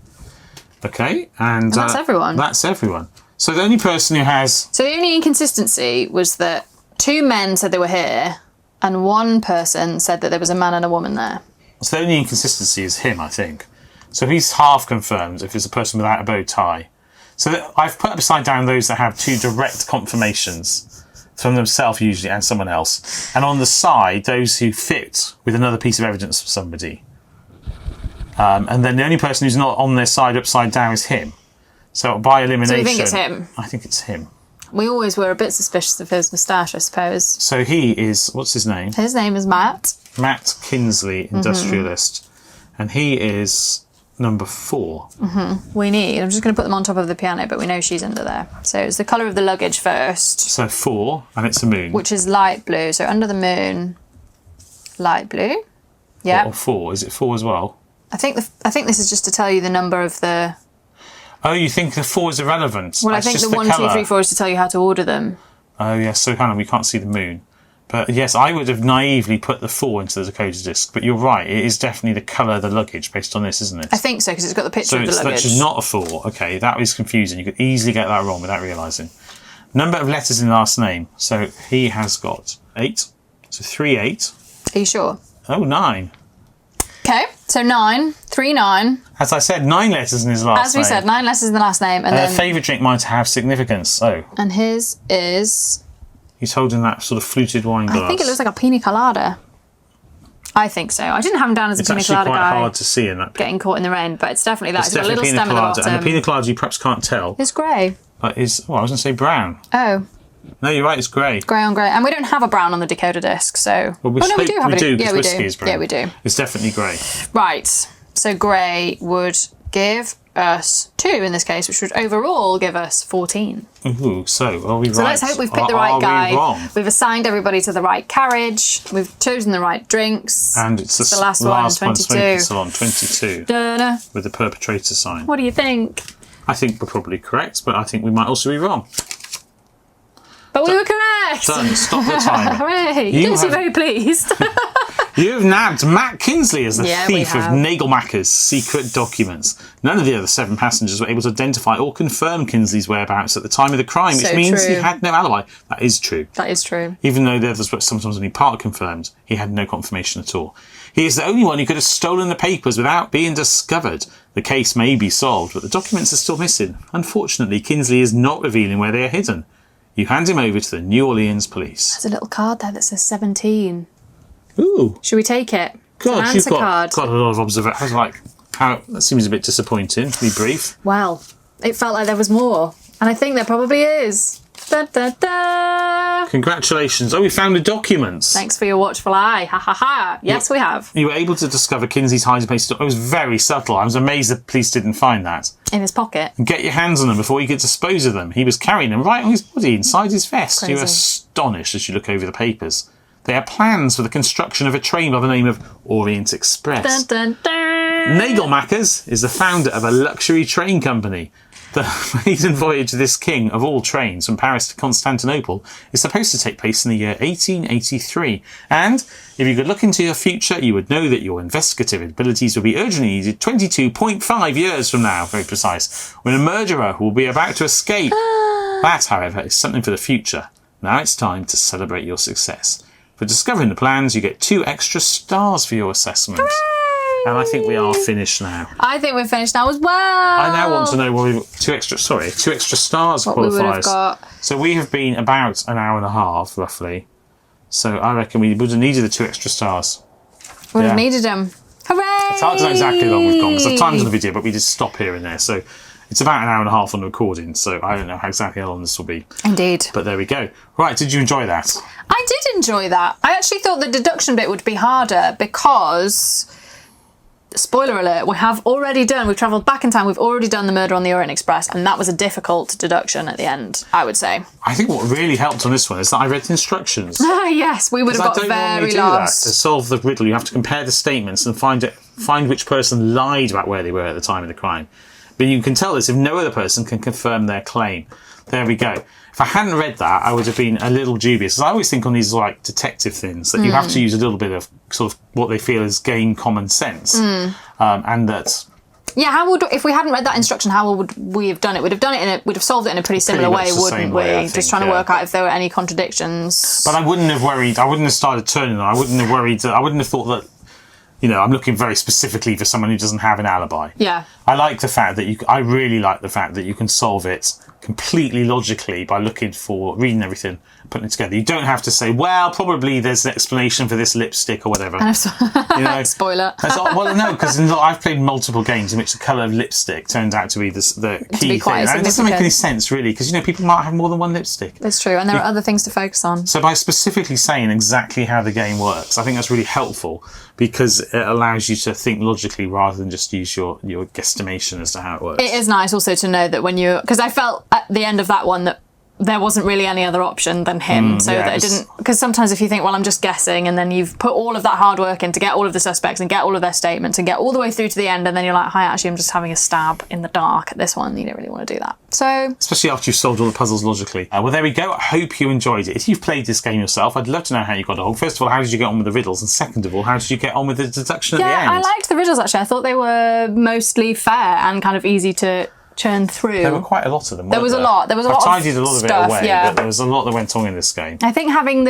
Okay, and that's everyone. That's everyone. So the only person who has... So the only inconsistency was that 2 men said they were here, and 1 person said that there was a man and a woman there. So the only inconsistency is him, I think. So he's half confirmed if it's a person without a bow tie. So I've put upside down those that have 2 direct confirmations from themselves usually and someone else. And on the side, those who fit with another piece of evidence for somebody. And then the only person who's not on their side upside down is him. So by elimination... So you think it's him? I think it's him. We always were a bit suspicious of his moustache, I suppose. So he is... What's his name? His name is Matt. Matt Kinsley, industrialist. And he is number 4. We need... I'm just going to put them on top of the piano, but we know she's under there. So it's the colour of the luggage first. So 4, and it's a moon. Which is light blue. So under the moon, light blue. Yeah. Or 4. Is it 4 as well? I think this is just to tell you the number of the... Oh, you think the 4 is irrelevant? Well, That's I think just the 1, 2, colour. 3, 4 is to tell you how to order them. Oh, yes. So hang on, we can't see the moon. But yes, I would have naively put the 4 into the decoder disc. But you're right, it is definitely the colour of the luggage based on this, isn't it? I think so, because it's got the picture So of the it's luggage. actually not a 4. Okay, that is confusing. You could easily get that wrong without realising. Number of letters in the last name. So he has got 8. So 3, 8. Are you sure? Oh, 9. Okay, so 9, 3, 9. As I said, 9 letters in his last name. As we said, 9 letters in the last name. And A then... favourite drink might have significance. Oh. And his is... He's holding that sort of fluted wine glass. I think it looks like a pina colada. I think so. I didn't have him down as a pina It's actually colada quite guy hard to see in that. getting caught in the rain, but it's definitely that. It's It's got a little definitely stem pina at the colada. bottom. And the pina colada you perhaps can't tell. It's grey. But is I was going to say brown. Oh, No, you're right. It's grey. grey on grey. And we don't have a brown on the decoder disc, so... Well, we oh, no, we do have we it. do, Yeah, because we whiskey do. is brown. Yeah, we do. It's definitely grey. Right. So grey would give us 2 in this case, which would overall give us 14. Ooh, so are we right? So let's hope we've picked the right Are guy. we wrong? We've assigned everybody to the right carriage. We've chosen the right drinks. And it's the last one, 22. Salon 22 Da-da. with the perpetrator sign. What do you think? I think we're probably correct, but I think we might also be wrong. But we were correct! Done. Stop the timer. Hooray! You You don't seem have- very pleased. You have nabbed Matt Kinsley as the Yeah, we thief of have. Nagelmacher's secret documents. None of the other 7 passengers were able to identify or confirm Kinsley's whereabouts at the time of the crime, which So means he true. had no alibi. That is true. That is true. Even though the others were sometimes only part confirmed, he had no confirmation at all. He is the only one who could have stolen the papers without being discovered. The case may be solved, but the documents are still missing. Unfortunately, Kinsley is not revealing where they are hidden. You hand him over to the New Orleans police. There's a little card there that says 17. Ooh, Should we take it? It's an God, you've answer got card. quite a lot of observations. Like, how that seems a bit disappointing, to be brief. Well, it felt like there was more. And I think there probably is. Da, da, da. Congratulations. Oh, we found the documents. Thanks for your watchful eye. Ha ha ha. Yes, we have. You were able to discover Kinsley's hiding place. It was very subtle. I was amazed the police didn't find that. In his pocket. Get your hands on them before you could dispose of them. He was carrying them right on his body, inside his vest. Crazy. You're astonished as you look over the papers. They are plans for the construction of a train by the name of Orient Express. Dun, dun, dun. Nagelmachers is the founder of a luxury train company. The maiden voyage of this king of all trains from Paris to Constantinople is supposed to take place in the year 1883. And if you could look into your future, you would know that your investigative abilities will be urgently needed 22.5 years from now, very precise, when a murderer will be about to escape. That, however, is something for the future. Now it's time to celebrate your success. For discovering the plans, you get 2 extra stars for your assessment. And I think we are finished now. I think we're finished now as well. I now want to know what we've 2 extra stars What we would have qualifiers. got. So we have been about an hour and a half, roughly. So I reckon we would have needed the 2 extra stars. Would have Yeah. needed them. Hooray! It's hard to know exactly how long we've gone, because I've timed on the video, but we just stop here and there. So it's about an hour and a half on the recording, so I don't know exactly how long this will be. Indeed. But there we go. Right, did you enjoy that? I did enjoy that. I actually thought the deduction bit would be harder because, spoiler alert, we've travelled back in time, we've already done the murder on the Orient Express, and that was a difficult deduction at the end, I would say. I think what really helped on this one is that I read the instructions. Yes, we would have got very I don't normally do lost. that. To solve the riddle, you have to compare the statements and find which person lied about where they were at the time of the crime. But you can tell this if no other person can confirm their claim. There we go. If I hadn't read that, I would have been a little dubious. Because I always think on these like detective things that you have to use a little bit of sort of what they feel is game common sense, and that. Yeah, if we hadn't read that instruction, how would we have done it? We'd have solved it in a pretty similar way, wouldn't we? Just trying to work out if there were any contradictions. But I wouldn't have worried. I wouldn't have started turning on. I wouldn't have worried. I wouldn't have thought that. I'm looking very specifically for someone who doesn't have an alibi. Yeah. I like the fact that I really like the fact that you can solve it completely logically by reading everything, putting it together. You don't have to say, well, probably there's an explanation for this lipstick or whatever. Spoiler. Well, no, because I've played multiple games in which the colour of lipstick turns out to be the key thing. And it doesn't make any sense, really, because, people might have more than one lipstick. That's true, and there are other things to focus on. So by specifically saying exactly how the game works, I think that's really helpful, because it allows you to think logically rather than just use your guesstimation as to how it works. It is nice also to know that because I felt at the end of that one that there wasn't really any other option than him, that it didn't, because sometimes if you think, well, I'm just guessing, and then you've put all of that hard work in to get all of the suspects and get all of their statements and get all the way through to the end, and then you're like, hi, actually, I'm just having a stab in the dark at this one. You don't really want to do that. So, especially after you've solved all the puzzles logically. Well, there we go. I hope you enjoyed it. If you've played this game yourself, I'd love to know how you got on. First of all, how did you get on with the riddles? And second of all, how did you get on with the deduction at the end? Yeah, I liked the riddles, actually. I thought they were mostly fair and kind of easy to churn through. There were quite a lot of them. There was a lot. There was a lot. I've tidied a lot of it away, but there was a lot that went on in this game. I think having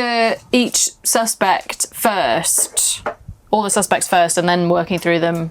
each suspect first, all the suspects first, and then working through them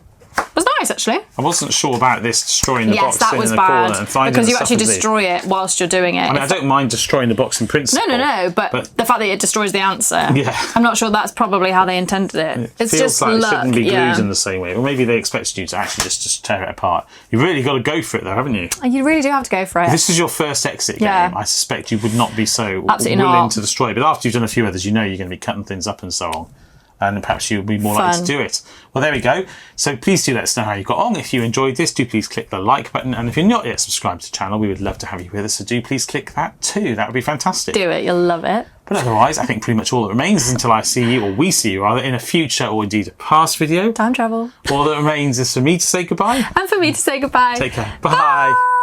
was nice, actually. I wasn't sure about this destroying the box that was in the bad, corner and finding because the you stuff actually as destroy it whilst you're doing it. I mean, I don't mind destroying the box in principle. No, but the fact that it destroys the answer, I'm not sure that's probably how they intended it. It feels just like luck. It shouldn't be glued in the same way. Well, maybe they expected you to actually just tear it apart. You've really got to go for it, though, haven't you? You really do have to go for it. If this is your first exit game, I suspect you would not be so willing to destroy it. But after you've done a few others, you're going to be cutting things up and so on. And perhaps you'll be more likely to do it. Well, there we go. So please do let us know how you got on. If you enjoyed this, do please click the like button. And if you're not yet subscribed to the channel, we would love to have you with us. So do please click that too. That would be fantastic. Do it. You'll love it. But otherwise, I think pretty much all that remains is until I see you, or we see you rather, in a future or indeed a past video. Time travel. All that remains is for me to say goodbye. And for me to say goodbye. Take care. Bye. Bye.